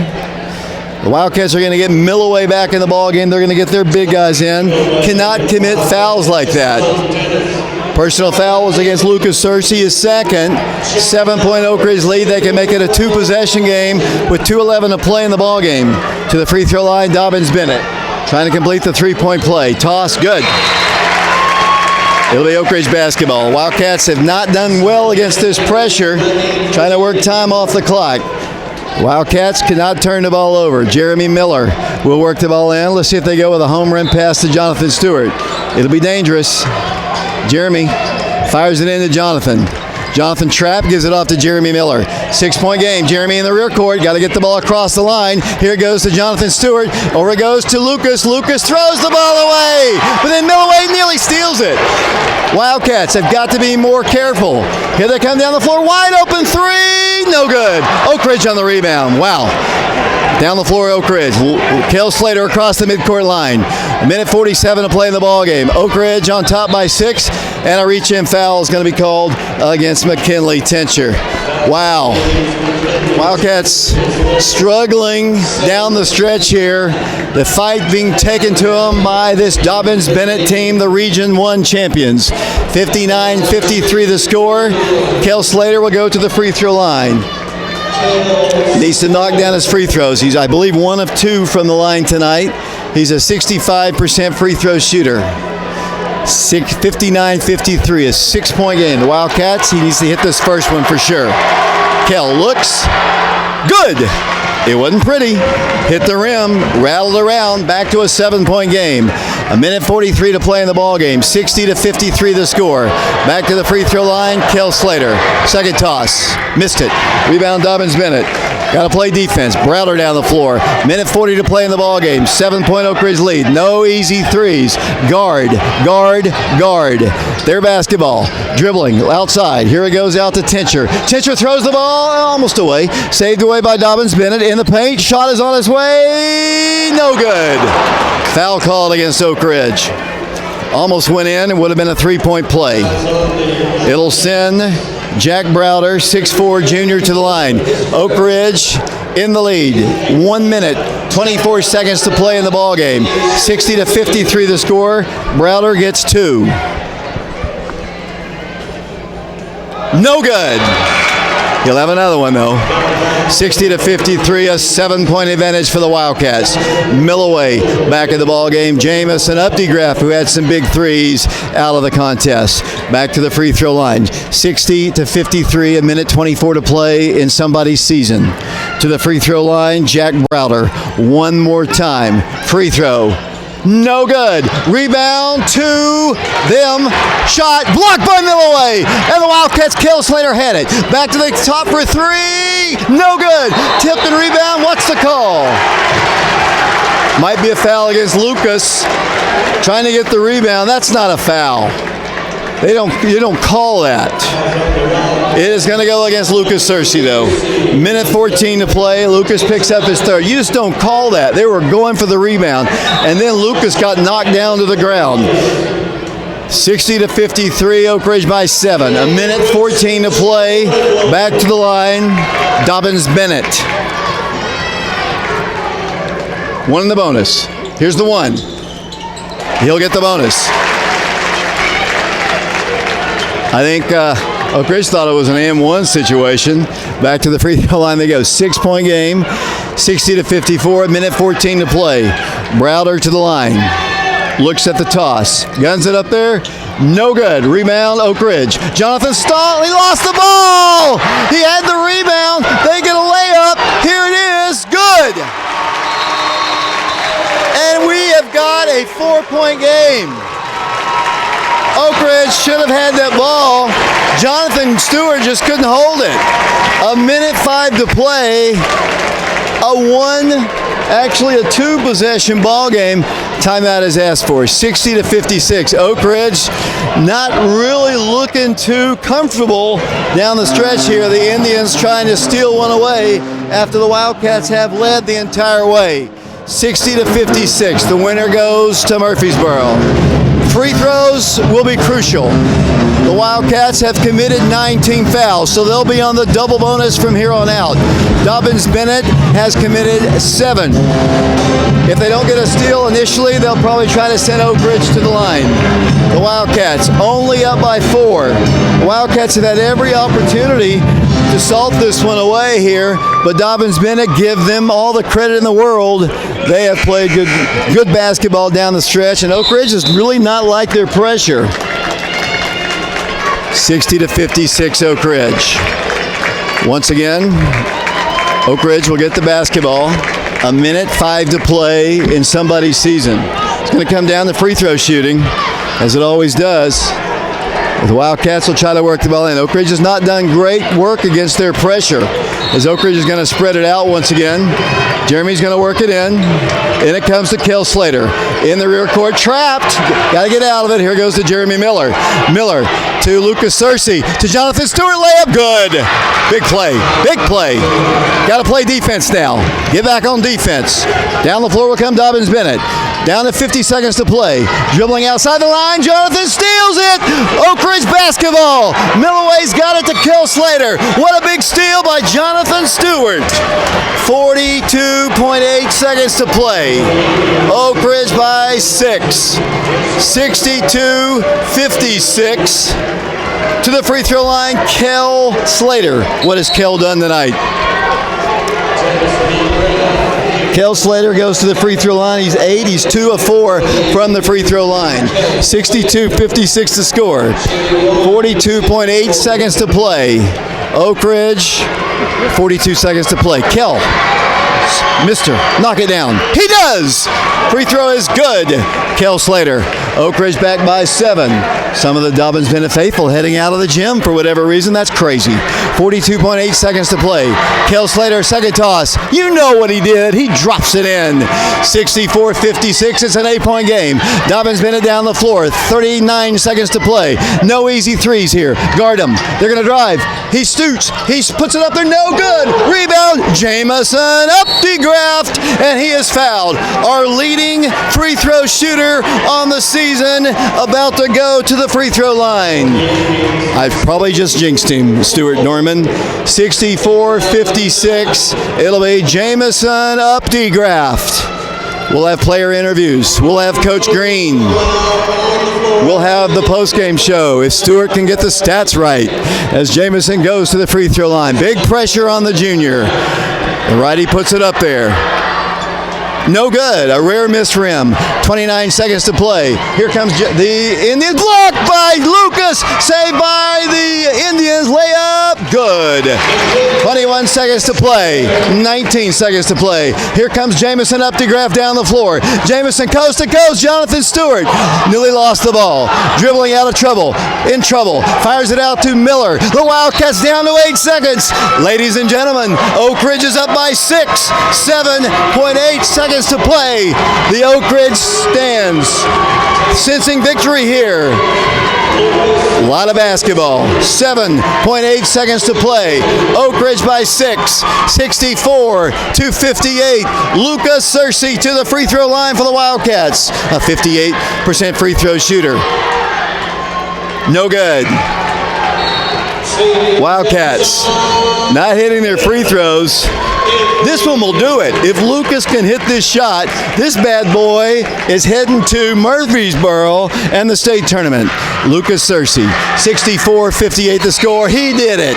Speaker 2: The Wildcats are going to get Millway back in the ball game. They're going to get their big guys in. Cannot commit fouls like that. Personal foul was against Lucas Searcy, his 2nd. 7-point Oak Ridge lead. They can make it a 2-possession game with 2:11 to play in the ball game. To the free throw line, Dobyns-Bennett trying to complete the 3-point play. Toss, good. It'll be Oak Ridge basketball. Wildcats have not done well against this pressure. Trying to work time off the clock. Wildcats cannot turn the ball over. Jeremy Miller will work the ball in. Let's see if they go with a home run pass to Jonathan Stewart. It'll be dangerous. Jeremy fires it into Jonathan. Jonathan Trapp gives it off to Jeremy Miller. 6-point game. Jeremy in the rear court. Got to get the ball across the line. Here it goes to Jonathan Stewart. Over it goes to Lucas. Lucas throws the ball away. But then Millway nearly steals it. Wildcats have got to be more careful. Here they come down the floor. Wide open 3. No good. Oak Ridge on the rebound. Wow. Down the floor, Oak Ridge. Kale Slater across the midcourt line. 1:47 to play in the ball game. Oak Ridge on top by 6, and a reach-in foul is going to be called against McKinley Tincher. Wow. Wildcats struggling down the stretch here. The fight being taken to them by this Dobyns-Bennett team, the Region 1 champions. 59-53 the score. Kale Slater will go to the free throw line. Needs to knock down his free throws. He's, I believe, 1 of 2 from the line tonight. He's a 65% free throw shooter. 59-53, a 6-point game. The Wildcats, he needs to hit this first one for sure. Kell looks good. It wasn't pretty. Hit the rim, rattled around, back to a 7-point game. 1:43 to play in the ball game. 60-53 the score. Back to the free throw line, Kell Slater. Second toss, missed it. Rebound Dobyns-Bennett. Got to play defense. Browder down the floor. 1:40 to play in the ball game. 7-point Oak Ridge lead. No easy threes. Guard, guard, guard. Their basketball. Dribbling outside. Here it goes out to Tincher. Tincher throws the ball almost away. Saved away by Dobyns-Bennett in the paint. Shot is on its way. No good. Foul called against Oak Ridge. Almost went in and would have been a 3-point play. It'll send Jack Browder, 6'4", junior, to the line. Oak Ridge in the lead. 1 minute, 24 seconds to play in the ball game. 60-53 the score. Browder gets 2. No good. He'll have another one though. 60-53, a 7-point advantage for the Wildcats. Milloway back in the ball game. Jameis and Updegraff, who had some big threes, out of the contest. Back to the free throw line. 60-53, a minute 24 to play in somebody's season. To the free throw line, Jack Browder. One more time. Free throw. No good. Rebound to them. Shot blocked by Milloway. And the Wildcats, Kale Slater had it. Back to the top for 3. No good. Tipped and rebound. What's the call? Might be a foul against Lucas. Trying to get the rebound. That's not a foul. You don't call that. It is going to go against Lucas Searcy, though. Minute 14 to play. Lucas picks up his third. You just don't call that. They were going for the rebound, and then Lucas got knocked down to the ground. 60-53, Oak Ridge by 7. A minute 14 to play. Back to the line, Dobyns-Bennett. One in the bonus. Here's the one. He'll get the bonus. I think Oak Ridge thought it was an M1 situation. Back to the free throw line they go. 6-point game, 60-54, minute 14 to play. Browder to the line. Looks at the toss. Guns it up there. No good. Rebound, Oak Ridge. Jonathan Stahl, he lost the ball. He had the rebound. They get a layup. Here it is. Good. And we have got a 4-point game. Oak Ridge should have had that ball. Jonathan Stewart just couldn't hold it. A minute 5 to play. A 2-possession ball game. Timeout is asked for. 60-56. Oak Ridge not really looking too comfortable down the stretch here. The Indians trying to steal one away after the Wildcats have led the entire way. 60-56. The winner goes to Murfreesboro. Free throws will be crucial. The Wildcats have committed 19 fouls, so they'll be on the double bonus from here on out. Dobyns-Bennett has committed 7. If they don't get a steal initially, they'll probably try to send Oak Ridge to the line. The Wildcats only up by 4. The Wildcats have had every opportunity to salt this one away here, but Dobyns-Bennett, give them all the credit in the world. They have played good basketball down the stretch, and Oak Ridge has really not liked their pressure. 60-56 Oak Ridge. Once again, Oak Ridge will get the basketball. A minute 5 to play in somebody's season. It's going to come down to free throw shooting, as it always does. The Wildcats will try to work the ball in. Oak Ridge has not done great work against their pressure. as Oak Ridge is going to spread it out once again. Jeremy's going to work it in. In it comes to Kel Slater. In the rear court, trapped. Got to get out of it. Here goes to Jeremy Miller. Miller to Lucas Searcy. To Jonathan Stewart. Layup. Good. Big play. Big play. Got to play defense now. Get back on defense. Down the floor will come Dobyns-Bennett. Down to 50 seconds to play. Dribbling outside the line. Jonathan steals it. Oak Ridge basketball. Milloway's got it to Kel Slater. What a big steal by Jonathan Stewart. 42.8 seconds to play. Oak Ridge by 6. 62-56. To the free throw line, Kel Slater. What has Kel done tonight? Kel Slater goes to the free throw line. He's 8. He's 2 of 4 from the free throw line. 62-56 to score. 42.8 seconds to play. Oak Ridge, 42 seconds to play. Kel, Mister, knock it down. He does! Free throw is good. Kel Slater. Oak Ridge back by 7. Some of the Dobyns-Bennett faithful heading out of the gym for whatever reason. That's crazy. 42.8 seconds to play. Kel Slater, second toss. You know what he did. He drops it in. 64-56. It's an 8-point game. Dobyns-Bennett down the floor. 39 seconds to play. No easy threes here. Guard him. They're going to drive. He stoots. He puts it up there. No good. Rebound. Jamison up the graft. And he is fouled. Our leading free throw shooter on the season about to go to the free throw line. I've probably just jinxed him, Stuart Norman. 64-56. It'll be Jamison up the graft. We'll have player interviews. We'll have Coach Green. We'll have the postgame show if Stewart can get the stats right as Jamison goes to the free throw line. Big pressure on the junior. The righty puts it up there. No good. A rare miss for him. 29 seconds to play. Here comes the Indians. Blocked by Lucas. Saved by the Indians. Layup. Good. 21 seconds to play. 19 seconds to play. Here comes Jamison up to graph down the floor. Jamison coast to coast. Jonathan Stewart nearly lost the ball. Dribbling out of trouble. In trouble. Fires it out to Miller. The Wildcats down to 8 seconds. Ladies and gentlemen, Oak Ridge is up by 6. 7.8 seconds to play. The Oak Ridge stands sensing victory here. A lot of basketball. 7.8 seconds to play. Oak Ridge by 6. 64-58. Lucas Searcy to the free throw line for the Wildcats. A 58% free throw shooter. No good. Wildcats not hitting their free throws. This one will do it. If Lucas can hit this shot, this bad boy is heading to Murfreesboro and the state tournament. Lucas Searcy, 64-58 the score. He did it.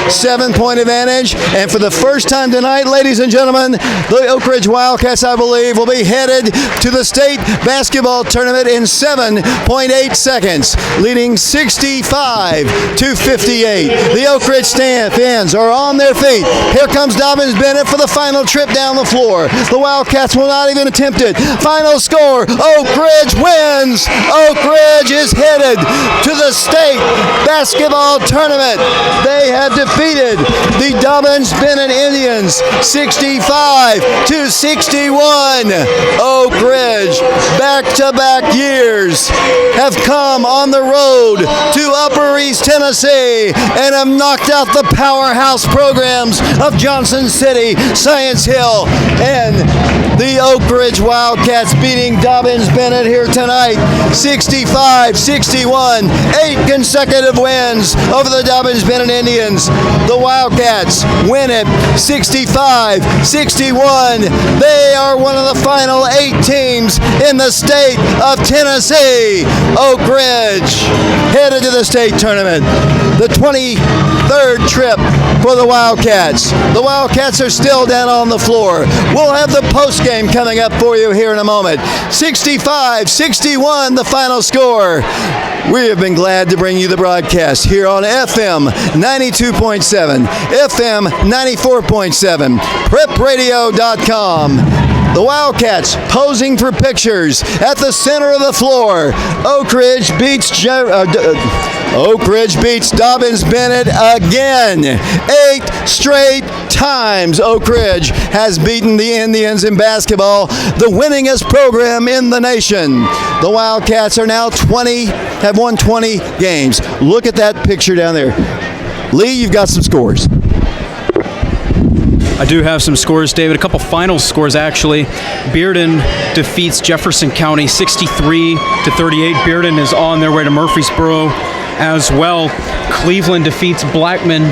Speaker 2: 7-point advantage. And for the first time tonight, ladies and gentlemen, the Oak Ridge Wildcats, I believe, will be headed to the state basketball tournament in 7.8 seconds, leading 65-58. The Oak Ridge fans are on their feet. Here comes Dobyns-Bennett for the final trip down the floor. The Wildcats will not even attempt it. Final score, Oak Ridge wins. Oak Ridge is headed to the state basketball tournament. They have defeated the Dobyns-Bennett Indians 65-61. Oak Ridge, back-to-back years, have come on the road to Upper East Tennessee and have knocked out the powerhouse programs of Johnson City, Science Hill, and the Oak Ridge Wildcats beating Dobyns-Bennett here tonight, 65-61, 8 consecutive wins over the Dobyns-Bennett Indians. The Wildcats win it 65-61. They are one of the final 8 teams in the state of Tennessee. Oak Ridge headed to the state tournament. The 23rd trip for the Wildcats. The Wildcats are still down on the floor. We'll have the post game coming up for you here in a moment. 65-61 the final score. We have been glad to bring you the broadcast here on FM 92.7, FM 94.7, prepradio.com. The Wildcats posing for pictures at the center of the floor. Oak Ridge beats Dobyns-Bennett again. 8 straight times Oak Ridge has beaten the Indians in basketball, the winningest program in the nation. The Wildcats are now have won 20 games. Look at that picture down there. Lee, you've got some scores.
Speaker 1: I do have some scores, David. A couple final scores, actually. Bearden defeats Jefferson County 63-38. Bearden is on their way to Murfreesboro as well. Cleveland defeats Blackman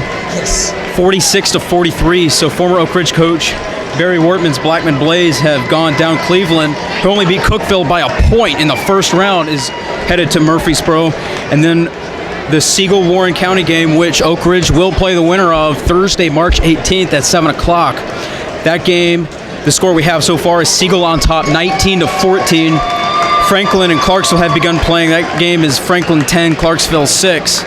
Speaker 1: 46-43. So former Oak Ridge coach Barry Wortman's Blackman Blaze have gone down. Cleveland, who only beat Cookeville by a point in the first round, is headed to Murfreesboro. And then the Siegel-Warren County game, which Oak Ridge will play the winner of Thursday, March 18th at 7 o'clock. That game, the score we have so far is Siegel on top, 19-14. Franklin and Clarksville have begun playing. That game is Franklin 10, Clarksville 6.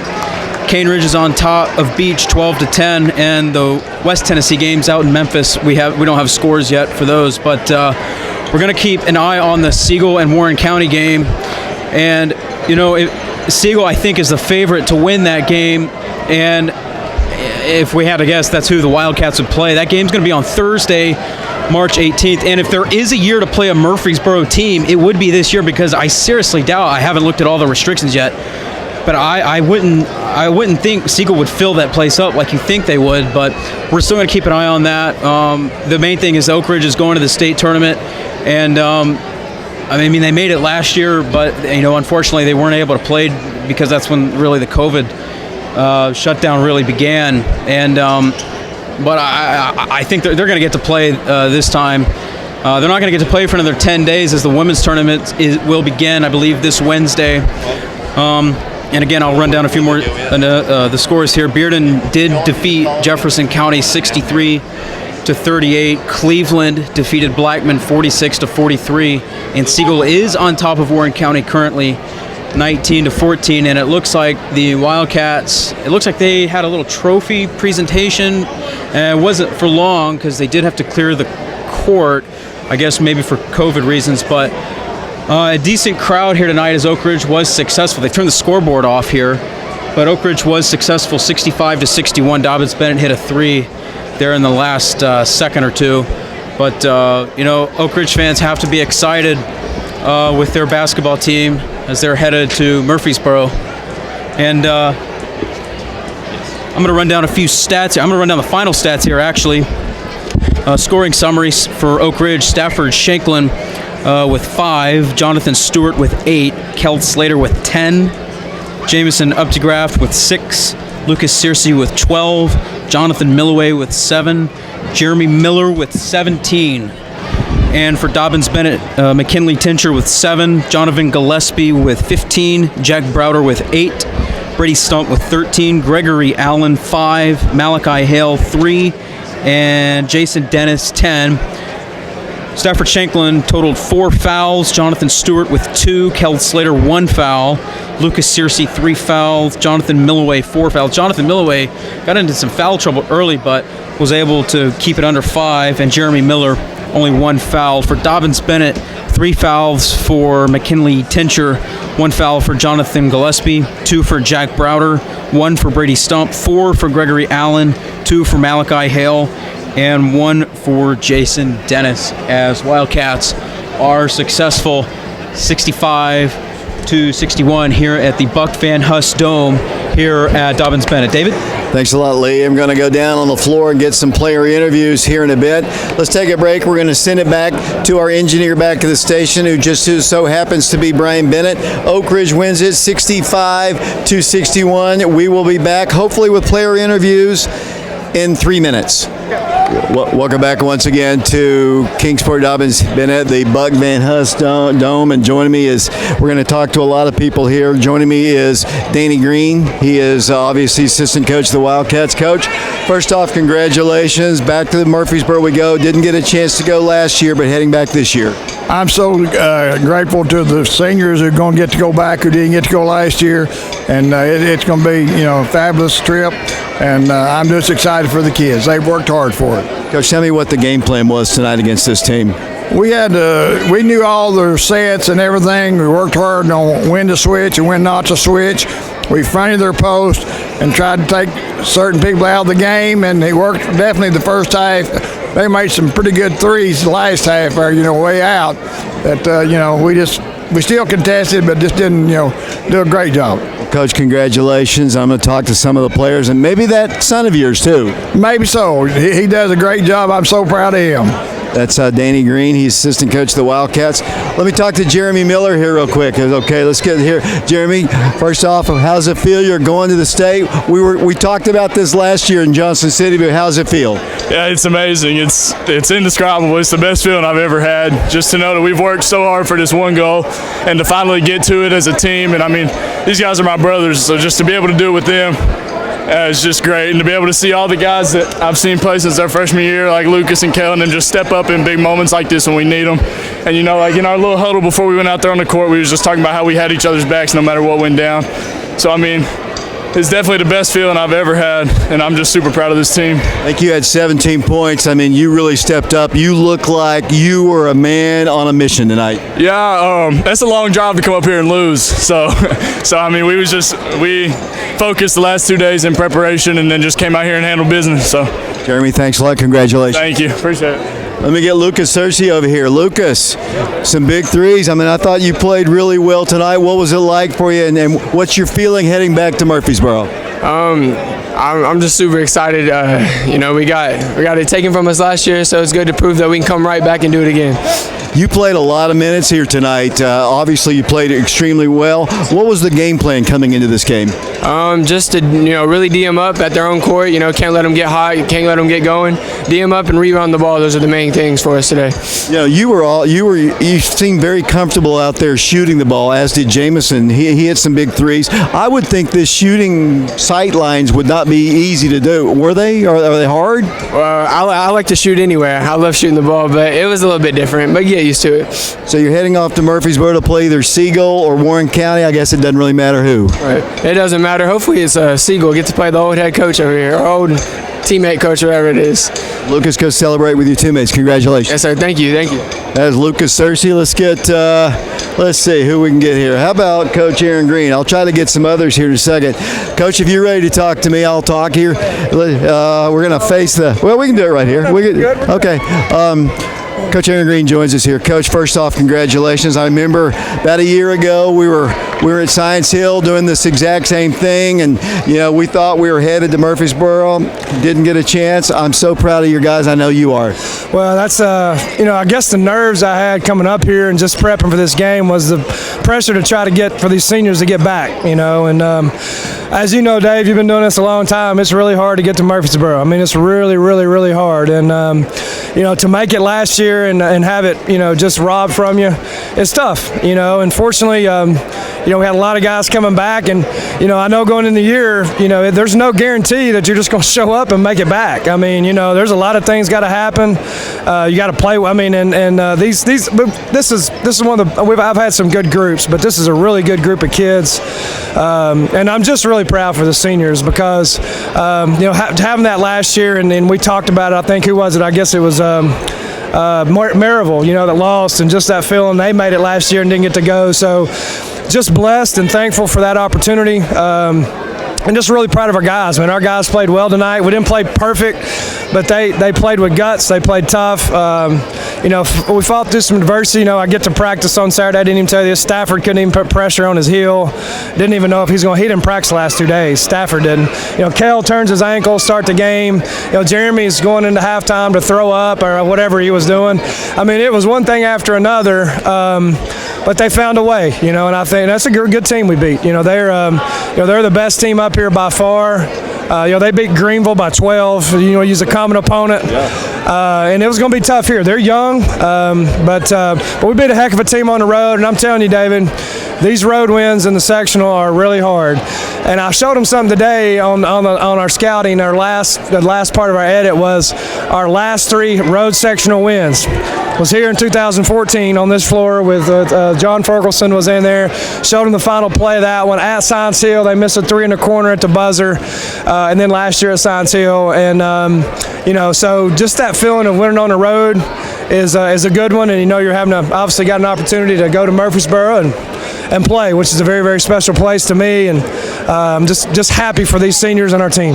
Speaker 1: Cane Ridge is on top of Beach, 12-10, and the West Tennessee games out in Memphis, we don't have scores yet for those, but we're going to keep an eye on the Siegel and Warren County game. And Siegel, I think, is the favorite to win that game, and if we had to guess, that's who the Wildcats would play. That game's going to be on Thursday, March 18th, and if there is a year to play a Murfreesboro team, it would be this year, because I seriously doubt, I haven't looked at all the restrictions yet, but I wouldn't think Siegel would fill that place up like you think they would, but we're still going to keep an eye on that. The main thing is Oak Ridge is going to the state tournament, and I mean, they made it last year, but unfortunately they weren't able to play because that's when really the COVID shutdown really began. And but I think they're going to get to play this time. They're not going to get to play for another 10 days as the women's tournament will begin, I believe, this Wednesday. And again, I'll run down a few more the scores here. Bearden did defeat Jefferson County 63-38. Cleveland defeated Blackman 46-43, and Siegel is on top of Warren County currently 19-14. And it looks like the Wildcats, they had a little trophy presentation, and it wasn't for long because they did have to clear the court, I guess maybe for COVID reasons, but a decent crowd here tonight as Oak Ridge was successful. They turned the scoreboard off here, but Oak Ridge was successful 65-61. Dobyns-Bennett hit a 3 there in the last second or two. But, Oak Ridge fans have to be excited with their basketball team as they're headed to Murfreesboro. And I'm going to run down a few stats here. I'm going to run down the final stats here, actually. Scoring summaries for Oak Ridge: Stafford Shanklin with 5, Jonathan Stewart with 8, Keld Slater with 10, Jameson Updegraft with 6, Lucas Searcy with 12, Jonathan Milloway with 7, Jeremy Miller with 17. And for Dobyns-Bennett, McKinley Tincher with 7, Jonathan Gillespie with 15, Jack Browder with 8, Brady Stump with 13, Gregory Allen 5, Malachi Hale 3, and Jason Dennis 10. Stafford Shanklin totaled 4 fouls, Jonathan Stewart with 2, Keld Slater 1 foul, Lucas Searcy 3 fouls, Jonathan Milloway 4 fouls. Jonathan Milloway got into some foul trouble early, but was able to keep it under 5, and Jeremy Miller only 1 foul. For Dobyns-Bennett, 3 fouls for McKinley Tincher, 1 foul for Jonathan Gillespie, 2 for Jack Browder, 1 for Brady Stump, 4 for Gregory Allen, 2 for Malachi Hale, and 1 for Jason Dennis, as Wildcats are successful 65-61 here at the Buck Van Huss Dome here at Dobyns-Bennett. David?
Speaker 2: Thanks a lot, Lee. I'm going to go down on the floor and get some player interviews here in a bit. Let's take a break. We're going to send it back to our engineer back at the station, who just so happens to be Brian Bennett. Oak Ridge wins it 65-61. We will be back, hopefully with player interviews in 3 minutes. Welcome back once again to Kingsport Dobyns-Bennett, the Buck Van Huss Dome, and joining me is, we're going to talk to a lot of people here. Joining me is Danny Green. He is obviously assistant coach of the Wildcats. Coach, first off, congratulations. Back to the Murfreesboro we go. Didn't get a chance to go last year, but heading back this year.
Speaker 4: I'm so grateful to the seniors who are going to get to go back who didn't get to go last year, and it's going to be a fabulous trip, and I'm just excited for the kids. They've worked hard for it.
Speaker 2: Coach, tell me what the game plan was tonight against this team.
Speaker 4: we knew all their sets and everything. We worked hard on when to switch and when not to switch. We fronted their post and tried to take certain people out of the game, and it worked definitely the first half. They made some pretty good threes the last half there, way out. That, we still contested, but just didn't, do a great job.
Speaker 2: Coach, congratulations. I'm going to talk to some of the players, and maybe that son of yours, too.
Speaker 4: Maybe so. He does a great job. I'm so proud of him.
Speaker 2: That's Danny Green. He's assistant coach of the Wildcats. Let me talk to Jeremy Miller here real quick. Okay, let's get here. Jeremy, first off, how's it feel? You're going to the state. We talked about this last year in Johnson City, but how's it feel?
Speaker 5: Yeah, it's amazing. It's indescribable. It's the best feeling I've ever had. Just to know that we've worked so hard for this one goal and to finally get to it as a team. And I mean, these guys are my brothers, so just to be able to do it with them, it's just great. And to be able to see all the guys that I've seen play since their freshman year, like Lucas and Kellen, and just step up in big moments like this when we need them. And, like in our little huddle before we went out there on the court, we was just talking about how we had each other's backs no matter what went down. So, I mean, it's definitely the best feeling I've ever had, and I'm just super proud of this team.
Speaker 2: I think you had 17 points. I mean, you really stepped up. You look like you were a man on a mission tonight.
Speaker 5: Yeah, that's a long drive to come up here and lose. So I mean, we focused the last 2 days in preparation and then just came out here and handled business. So,
Speaker 2: Jeremy, thanks a lot. Congratulations.
Speaker 5: Thank you. Appreciate it.
Speaker 2: Let me get Lucas Searcy over here. Lucas, some big threes. I mean, I thought you played really well tonight. What was it like for you, and what's your feeling heading back to Murfreesboro?
Speaker 6: I'm just super excited. We got it taken from us last year, so it's good to prove that we can come right back and do it again.
Speaker 2: You played a lot of minutes here tonight. Obviously, you played extremely well. What was the game plan coming into this game?
Speaker 6: Just to really D them up at their own court. Can't let them get hot. Can't let them get going. D them up and rebound the ball. Those are the main things for us today.
Speaker 2: You seemed very comfortable out there shooting the ball, as did Jamison. He hit some big threes. I would think the shooting sight lines would not be easy to do. Were they? Are they hard?
Speaker 6: I like to shoot anywhere. I love shooting the ball, but it was a little bit different. But get used to it.
Speaker 2: So you're heading off to Murfreesboro to play either Siegel or Warren County. I guess it doesn't really matter who.
Speaker 6: Right. It doesn't matter. Hopefully it's Siegel. Get to play the old head coach over here, or old teammate coach, whatever it is.
Speaker 2: Lucas, go celebrate with your teammates. Congratulations.
Speaker 6: Yes, sir. Thank you.
Speaker 2: That is Lucas Searcy. Let's see who we can get here. How about Coach Aaron Green? I'll try to get some others here in a second. Coach, if you're ready to talk to me, I'll talk here. We're going to face we can do it right here. Okay. Coach Aaron Green joins us here. Coach, first off, congratulations. I remember about a year ago we were at Science Hill doing this exact same thing, and we thought we were headed to Murfreesboro. Didn't get a chance. I'm so proud of your guys. I know you are.
Speaker 7: Well, that's I guess the nerves I had coming up here and just prepping for this game was the pressure to try to get for these seniors to get back. And as you know, Dave, you've been doing this a long time. It's really hard to get to Murfreesboro. I mean, it's really, really, really hard. And to make it last year and have it, just robbed from you, it's tough. Unfortunately, we had a lot of guys coming back, and I know going in the year, there's no guarantee that you're just going to show up and make it back. I mean, there's a lot of things got to happen. You got to play. I mean, this is one of the. I've had some good groups, but this is a really good group of kids, and I'm just really proud for the seniors because having that last year, and we talked about it. I think who was it? I guess it was. Maryville, that lost, and just that feeling they made it last year and didn't get to go. So just blessed and thankful for that opportunity. And just really proud of our guys. Our guys played well tonight. We didn't play perfect, but they played with guts. They played tough. We fought through some adversity. I get to practice on Saturday. I didn't even tell you this. Stafford couldn't even put pressure on his heel. Didn't even know if he didn't practice the last 2 days. Stafford didn't. Kale turns his ankle, start the game. Jeremy's going into halftime to throw up or whatever he was doing. I mean, it was one thing after another. But they found a way, and I think that's a good team we beat. They're the best team up here by far. They beat Greenville by 12. Use a common opponent, and it was going to be tough here. They're young, but we beat a heck of a team on the road. And I'm telling you, David, these road wins in the sectional are really hard. And I showed them something today on our scouting. The last part of our edit was our last 3 road sectional wins. Was here in 2014 on this floor with John Ferguson was in there. Showed them the final play of that one at Science Hill. They missed a 3 in the corner at the buzzer, and then last year at Science Hill. And so just that feeling of winning on the road is a good one, and you're obviously got an opportunity to go to Murfreesboro and play, which is a very, very special place to me, and I'm just happy for these seniors and our team.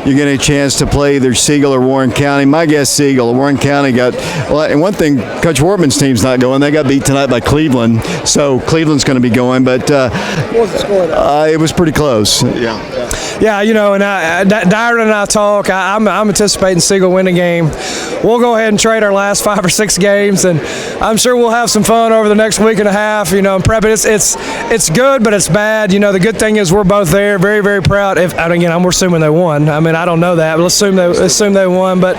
Speaker 2: You're getting a chance to play either Siegel or Warren County. My guess, Siegel. Warren County and one thing, Coach Wortman's team's not going. They got beat tonight by Cleveland, so Cleveland's going to be going. But
Speaker 7: what was the score?
Speaker 2: It was pretty close.
Speaker 7: Yeah, and Dyron and I talk. I'm anticipating Siegel win a game. We'll go ahead and trade our last 5 or 6 games, and I'm sure we'll have some fun over the next week and a half. And prep it. It's good, but it's bad. The good thing is we're both there, very, very proud. We're assuming they won. I don't know that, but let's assume they won. But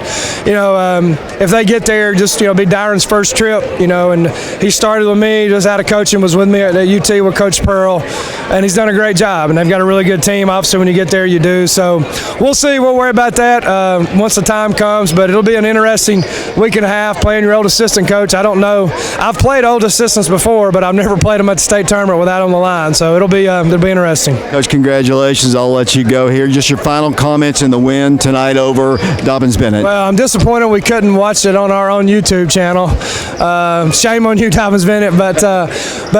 Speaker 7: if they get there, just be Dyron's first trip. And he started with me, just out of coaching, was with me at UT with Coach Pearl, and he's done a great job. And they've got a really good team. Obviously, when you get there, you do. So we'll see. We'll worry about that once the time comes. But it'll be an interesting week and a half playing your old assistant coach. I don't know. I've played old assistants before, but I've never played them at the state tournament without on the line. So it'll be interesting.
Speaker 2: Coach, congratulations. I'll let you go here. Just your final comments in the win tonight over Dobyns-Bennett.
Speaker 7: Well, I'm disappointed we couldn't watch it on our own YouTube channel. Shame on you, Dobyns-Bennett, but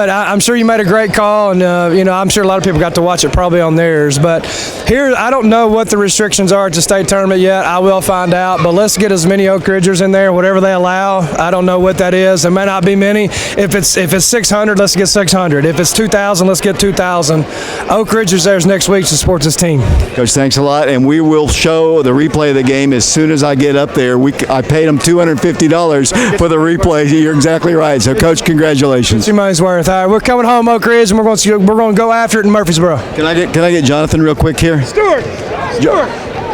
Speaker 7: I'm sure you made a great call, and I'm sure a lot of people got to watch it probably on theirs. But here, I don't know what the restrictions are at the state tournament yet. I will find out, but let's get as many Oak Ridgers in there, whatever they allow. I don't know what that is. There may not be many. If it's 600, let's get 600. If it's 2,000, let's get 2,000. Oak Ridgers there's next week to support this team.
Speaker 2: Coach, thanks a lot, and we will show the replay of the game as soon as I get up there. I paid them $250 for the replay. You're exactly right. So, Coach, congratulations.
Speaker 7: It's your money's worth. All right, we're coming home, Oak Ridge, and we're going to go after it in Murfreesboro.
Speaker 2: Can I get Jonathan real quick here?
Speaker 7: Stewart.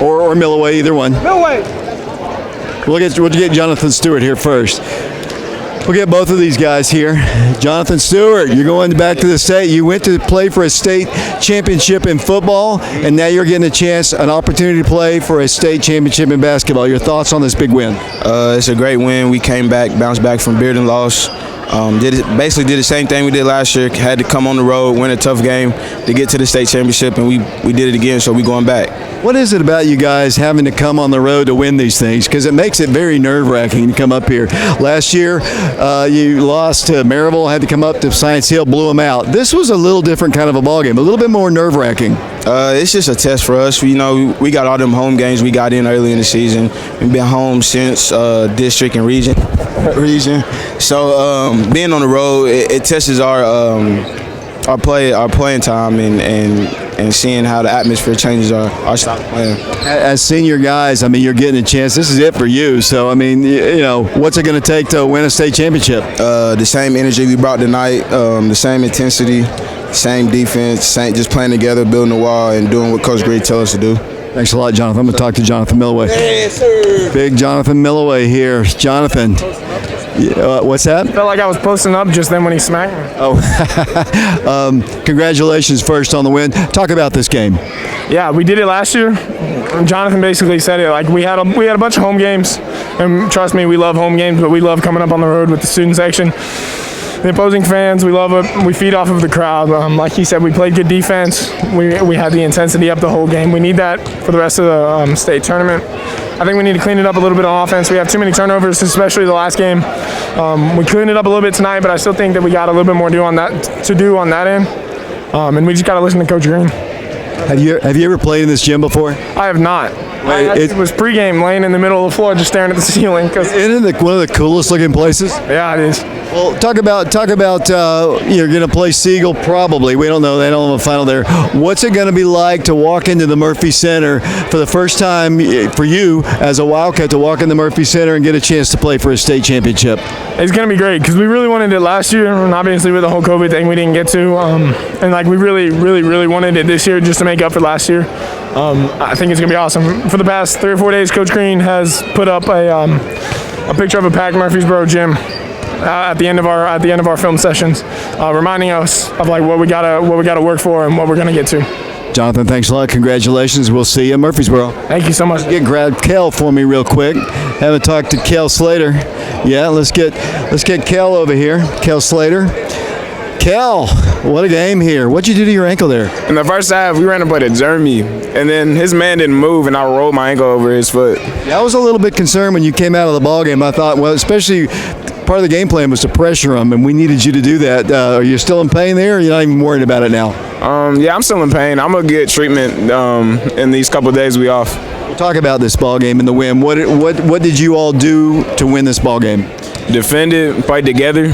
Speaker 2: Or Milloway, either one.
Speaker 7: Milloway.
Speaker 2: We'll get Jonathan Stewart here first. We'll get both of these guys here. Jonathan Stewart, you're going back to the state. You went to play for a state championship in football, and now you're getting an opportunity to play for a state championship in basketball. Your thoughts on this big win?
Speaker 8: It's a great win. We came back, bounced back from Bearden loss. Basically did the same thing we did last year. Had to come on the road, win a tough game to get to the state championship, and we did it again, so we're going back.
Speaker 2: What is it about you guys having to come on the road to win these things? Because it makes it very nerve-wracking to come up here. Last year, you lost to Maryville, had to come up to Science Hill, blew them out. This was a little different kind of a ballgame, a little bit more nerve-wracking.
Speaker 8: It's just a test for us. We got all them home games we got in early in the season. We've been home since district and region. So being on the road, it tests our playing time and seeing how the atmosphere changes our style of playing.
Speaker 2: As senior guys, you're getting a chance. This is it for you. So, what's it going to take to win a state championship?
Speaker 8: The same energy we brought tonight, the same intensity, same defense, just playing together, building the wall, and doing what Coach Green tells us to do.
Speaker 2: Thanks a lot, Jonathan. I'm going to talk to Jonathan Milloway.
Speaker 7: Yes, sir.
Speaker 2: Big Jonathan Milloway here. Jonathan. What's that?
Speaker 9: Felt like I was posting up just then when he smacked me.
Speaker 2: Oh, congratulations first on the win. Talk about this game.
Speaker 9: Yeah, we did it last year. Jonathan basically said it. Like we had a bunch of home games, and trust me, we love home games, but we love coming up on the road with the student section. The opposing fans, we love it. We feed off of the crowd. Like he said, we played good defense. We had the intensity up the whole game. We need that for the rest of the state tournament. I think we need to clean it up a little bit on offense. We have too many turnovers, especially the last game. We cleaned it up a little bit tonight, but I still think that we got a little bit more to do on that end. And we just got to listen to Coach Green.
Speaker 2: Have you ever played in this gym before?
Speaker 9: I have not. It was pregame, laying in the middle of the floor, just staring at the ceiling.
Speaker 2: Isn't it one of the coolest looking places?
Speaker 9: Yeah, it is.
Speaker 2: Well, talk about you're going to play Siegel probably. We don't know. They don't have a final there. What's it going to be like to walk into the Murphy Center for the first time for you as a Wildcat to walk in the Murphy Center and get a chance to play for a state championship?
Speaker 9: It's going to be great because we really wanted it last year, and obviously with the whole COVID thing we didn't get to. And we really wanted it this year just to make up for last year. I think it's going to be awesome. For the past 3 or 4 days, Coach Green has put up a picture of a packed Murfreesboro gym at the end of our film sessions, reminding us of what we gotta work for and what we're gonna get to.
Speaker 2: Jonathan, thanks a lot. Congratulations. We'll see you in Murfreesboro.
Speaker 9: Thank you so much.
Speaker 2: Grab Kel for me real quick. Haven't talked to Kel Slater. Yeah, let's get Kel over here. Kel Slater. Kel, what a game here. What'd you do to your ankle there?
Speaker 10: In the first half, we ran up at a Jeremy, and then his man didn't move, and I rolled my ankle over his foot.
Speaker 2: Yeah, I was a little bit concerned when you came out of the ball game. I thought, well, especially part of the game plan was to pressure him, and we needed you to do that. Are you still in pain there, or you're not even worried about it now?
Speaker 10: Yeah, I'm still in pain. I'm going to get treatment in these couple of days we off.
Speaker 2: We'll talk about this ball game and the win. What did you all do to win this ball game?
Speaker 10: Defended, fight together.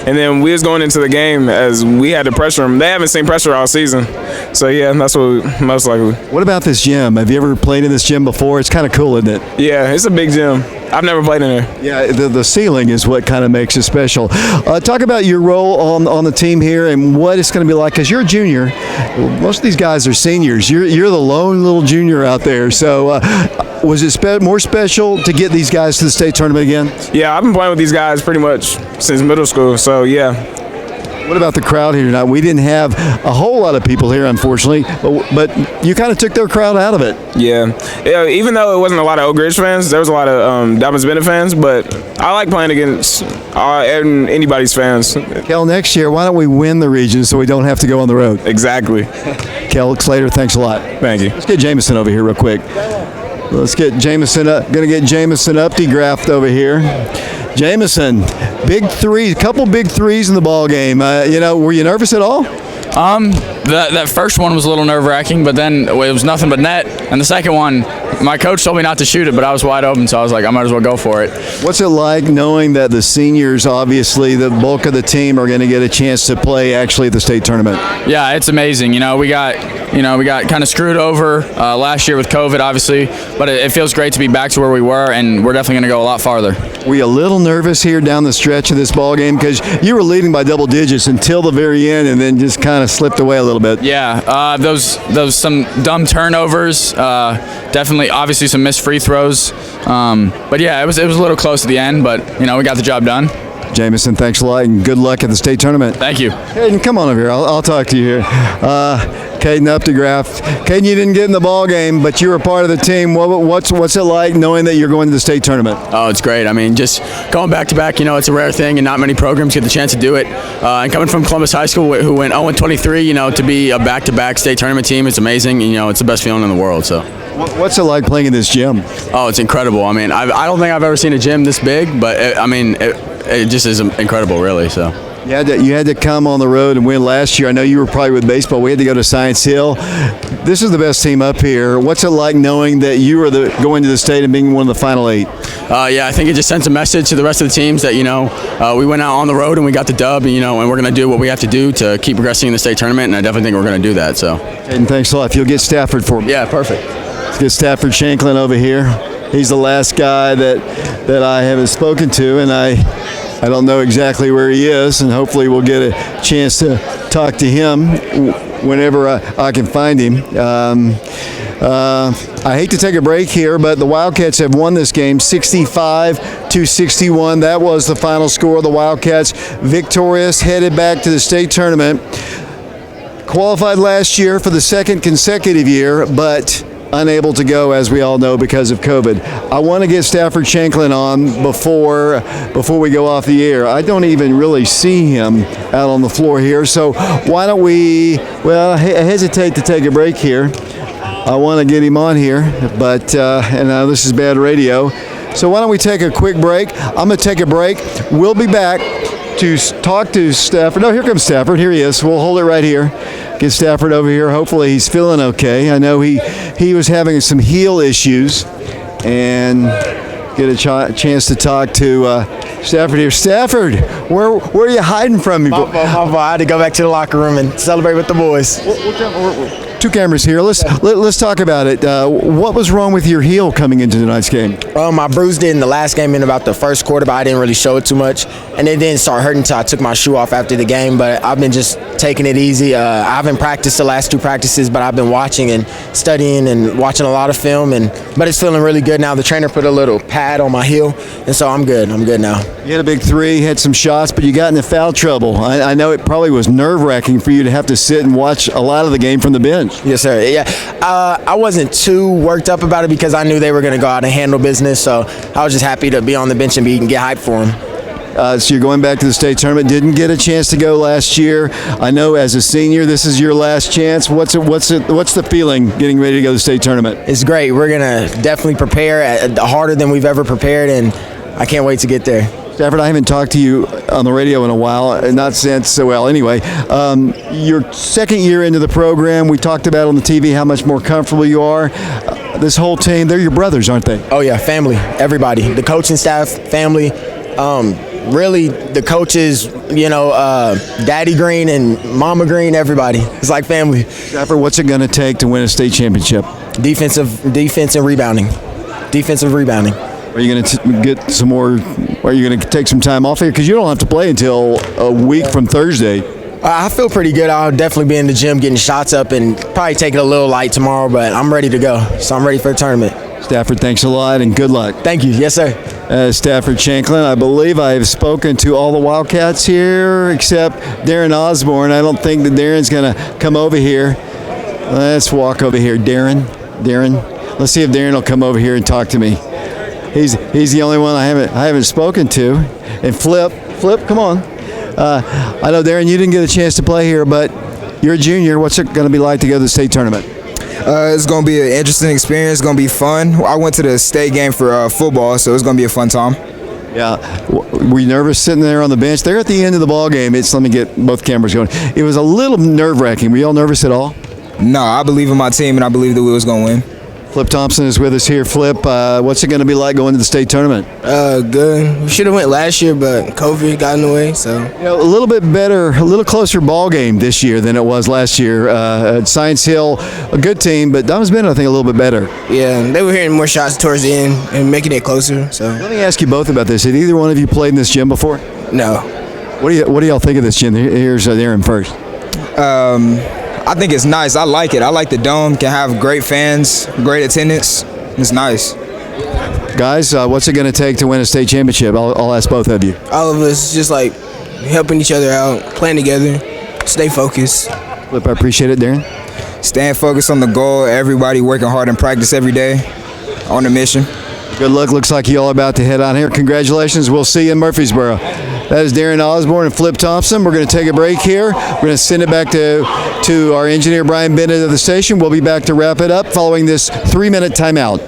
Speaker 10: And then we was going into the game as we had to pressure them. They haven't seen pressure all season. So, yeah, that's what most likely.
Speaker 2: What about this gym? Have you ever played in this gym before? It's kind of cool, isn't it?
Speaker 10: Yeah, it's a big gym. I've never played in there.
Speaker 2: Yeah, the ceiling is what kind of makes it special. Talk about your role on the team here and what it's going to be like, because you're a junior. Most of these guys are seniors. You're the lone little junior out there. So was it more special to get these guys to the state tournament again?
Speaker 10: Yeah, I've been playing with these guys pretty much since middle school, so yeah.
Speaker 2: What about the crowd here tonight? We didn't have a whole lot of people here, unfortunately, but you kind of took their crowd out of it.
Speaker 10: Yeah, even though it wasn't a lot of Oak Ridge fans, there was a lot of Dobyns-Bennett fans, but I like playing against anybody's fans.
Speaker 2: Kel, next year, why don't we win the region so we don't have to go on the road?
Speaker 10: Exactly.
Speaker 2: Kel Slater, thanks a lot.
Speaker 10: Thank you.
Speaker 2: Let's get Jameson over here real quick. Let's get Jameson up. Going to get Jameson Updegraft over here. Jameson, big three, a couple big threes in the ball game. Were you nervous at all?
Speaker 11: That first one was a little nerve-wracking, but then it was nothing but net. And the second one, my coach told me not to shoot it, but I was wide open, so I was like, I might as well go for it.
Speaker 2: What's it like knowing that the seniors, obviously, the bulk of the team are going to get a chance to play actually at the state tournament?
Speaker 11: Yeah, it's amazing. We got kind of screwed over last year with COVID, obviously, but it feels great to be back to where we were, and we're definitely going to go a lot farther.
Speaker 2: Were you a little nervous here down the stretch of this ball game because you were leading by double digits until the very end, and then just kind of slipped away a little bit?
Speaker 11: Yeah, those some dumb turnovers, definitely, obviously some missed free throws, but yeah, it was a little close at the end, but we got the job done.
Speaker 2: Jameson, thanks a lot, and good luck at the state tournament.
Speaker 11: Thank you.
Speaker 2: Caden, come on over here. I'll talk to you here. Caden Updegraft. Caden, you didn't get in the ball game, but you were part of the team. What's it like knowing that you're going to the state tournament?
Speaker 11: Oh, it's great. I mean, just going back-to-back, it's a rare thing, and not many programs get the chance to do it. And coming from Columbus High School, who went 0-23, to be a back-to-back state tournament team is amazing. It's the best feeling in the world. So.
Speaker 2: What's it like playing in this gym?
Speaker 11: Oh, it's incredible. I mean, I don't think I've ever seen a gym this big, but it just is incredible, really. So.
Speaker 2: You had to come on the road and win last year. I know you were probably with baseball. We had to go to Science Hill. This is the best team up here. What's it like knowing that you are going to the state and being one of the final 8?
Speaker 11: Yeah, I think it just sends a message to the rest of the teams that we went out on the road and we got the dub, and we're going to do what we have to do to keep progressing in the state tournament, and I definitely think we're going to do that. So.
Speaker 2: And thanks a lot. If you'll get Stafford for me.
Speaker 11: Yeah, perfect.
Speaker 2: Let's get Stafford Shanklin over here. He's the last guy that I haven't spoken to, and I don't know exactly where he is, and hopefully we'll get a chance to talk to him whenever I can find him. I hate to take a break here, but the Wildcats have won this game 65-61. That was the final score. The Wildcats victorious, headed back to the state tournament. Qualified last year for the second consecutive year, but unable to go, as we all know, because of COVID. I want to get Stafford Shanklin on before we go off the air. I don't even really see him out on the floor here, so why don't we, I hesitate to take a break here. I want to get him on here, but and this is bad radio, so why don't we take a quick break? I'm going to take a break. We'll be back to talk to Stafford. No, here comes Stafford. Here he is. We'll hold it right here. Get Stafford over here. Hopefully he's feeling okay. I know he was having some heel issues, and get a chance to talk to Stafford here. Stafford, where are you hiding from me?
Speaker 12: My fault. I had to go back to the locker room and celebrate with the boys.
Speaker 2: Two cameras here. Let's talk about it. What was wrong with your heel coming into tonight's game?
Speaker 12: I bruised it in the last game in about the first quarter, but I didn't really show it too much. And it didn't start hurting until I took my shoe off after the game, but I've been just taking it easy. I haven't practiced the last 2 practices, but I've been watching and studying and watching a lot of film, but it's feeling really good now. The trainer put a little pad on my heel, and so I'm good. I'm good now.
Speaker 2: You had a big 3, had some shots, but you got into foul trouble. I know it probably was nerve-wracking for you to have to sit and watch a lot of the game from the bench.
Speaker 12: Yes, sir. Yeah, I wasn't too worked up about it because I knew they were going to go out and handle business, so I was just happy to be on the bench and get hyped for them.
Speaker 2: So you're going back to the state tournament. Didn't get a chance to go last year. I know as a senior, this is your last chance. What's the feeling getting ready to go to the state tournament?
Speaker 12: It's great. We're gonna definitely prepare harder than we've ever prepared, and I can't wait to get there.
Speaker 2: Stafford, I haven't talked to you on the radio in a while, not since, so well, anyway. Your second year into the program, we talked about on the TV how much more comfortable you are. This whole team, they're your brothers, aren't they?
Speaker 12: Oh yeah, family, everybody. The coaching staff, family. Really, the coaches, Daddy Green and Mama Green, everybody. It's like family.
Speaker 2: Stafford, what's it going to take to win a state championship?
Speaker 12: Defense and rebounding. Defensive rebounding.
Speaker 2: Are you going to get some more? Are you going to take some time off here? Because you don't have to play until a week from Thursday.
Speaker 12: I feel pretty good. I'll definitely be in the gym getting shots up and probably take it a little light tomorrow, but I'm ready to go. So I'm ready for the tournament.
Speaker 2: Stafford, thanks a lot and good luck.
Speaker 12: Thank you. Yes, sir.
Speaker 2: Stafford Shanklin, I believe I have spoken to all the Wildcats here except Darren Osborne. I don't think that Darren's going to come over here. Let's walk over here. Darren. Let's see if Darren will come over here and talk to me. He's the only one I haven't spoken to. And Flip, come on. I know, Darren, you didn't get a chance to play here, but you're a junior. What's it going to be like to go to the state tournament?
Speaker 13: It's going to be an interesting experience. It's going to be fun. I went to the state game for football, so it's going to be a fun time.
Speaker 2: Yeah. Were you nervous sitting there on the bench? They're at the end of the ball game. Let me get both cameras going. It was a little nerve-wracking. Were you all nervous at all?
Speaker 13: No, I believe in my team, and I believe that we was going to win.
Speaker 2: Flip Thompson is with us here. Flip, what's it going to be like going to the state tournament?
Speaker 14: Good. We should have went last year, but COVID got in the way. So
Speaker 2: a little bit better, a little closer ball game this year than it was last year. At Science Hill, a good team, but Dobyns-Bennett, I think, a little bit better.
Speaker 14: Yeah, they were hitting more shots towards the end and making it closer. So
Speaker 2: let me ask you both about this. Had either one of you played in this gym before?
Speaker 14: No.
Speaker 2: What do y'all think of this gym? Here's Aaron first.
Speaker 13: I think it's nice. I like it. I like the dome. Can have great fans, great attendance. It's nice.
Speaker 2: Guys, what's it going to take to win a state championship? I'll ask both of you.
Speaker 14: All of us just like helping each other out, playing together, stay focused.
Speaker 2: Flip, I appreciate it, Darren.
Speaker 13: Staying focused on the goal. Everybody working hard in practice every day on the mission.
Speaker 2: Good luck. Looks like you all about to head on here. Congratulations. We'll see you in Murfreesboro. That is Darren Osborne and Flip Thompson. We're going to take a break here. We're going to send it back to our engineer, Brian Bennett of the station. We'll be back to wrap it up following this 3-minute timeout.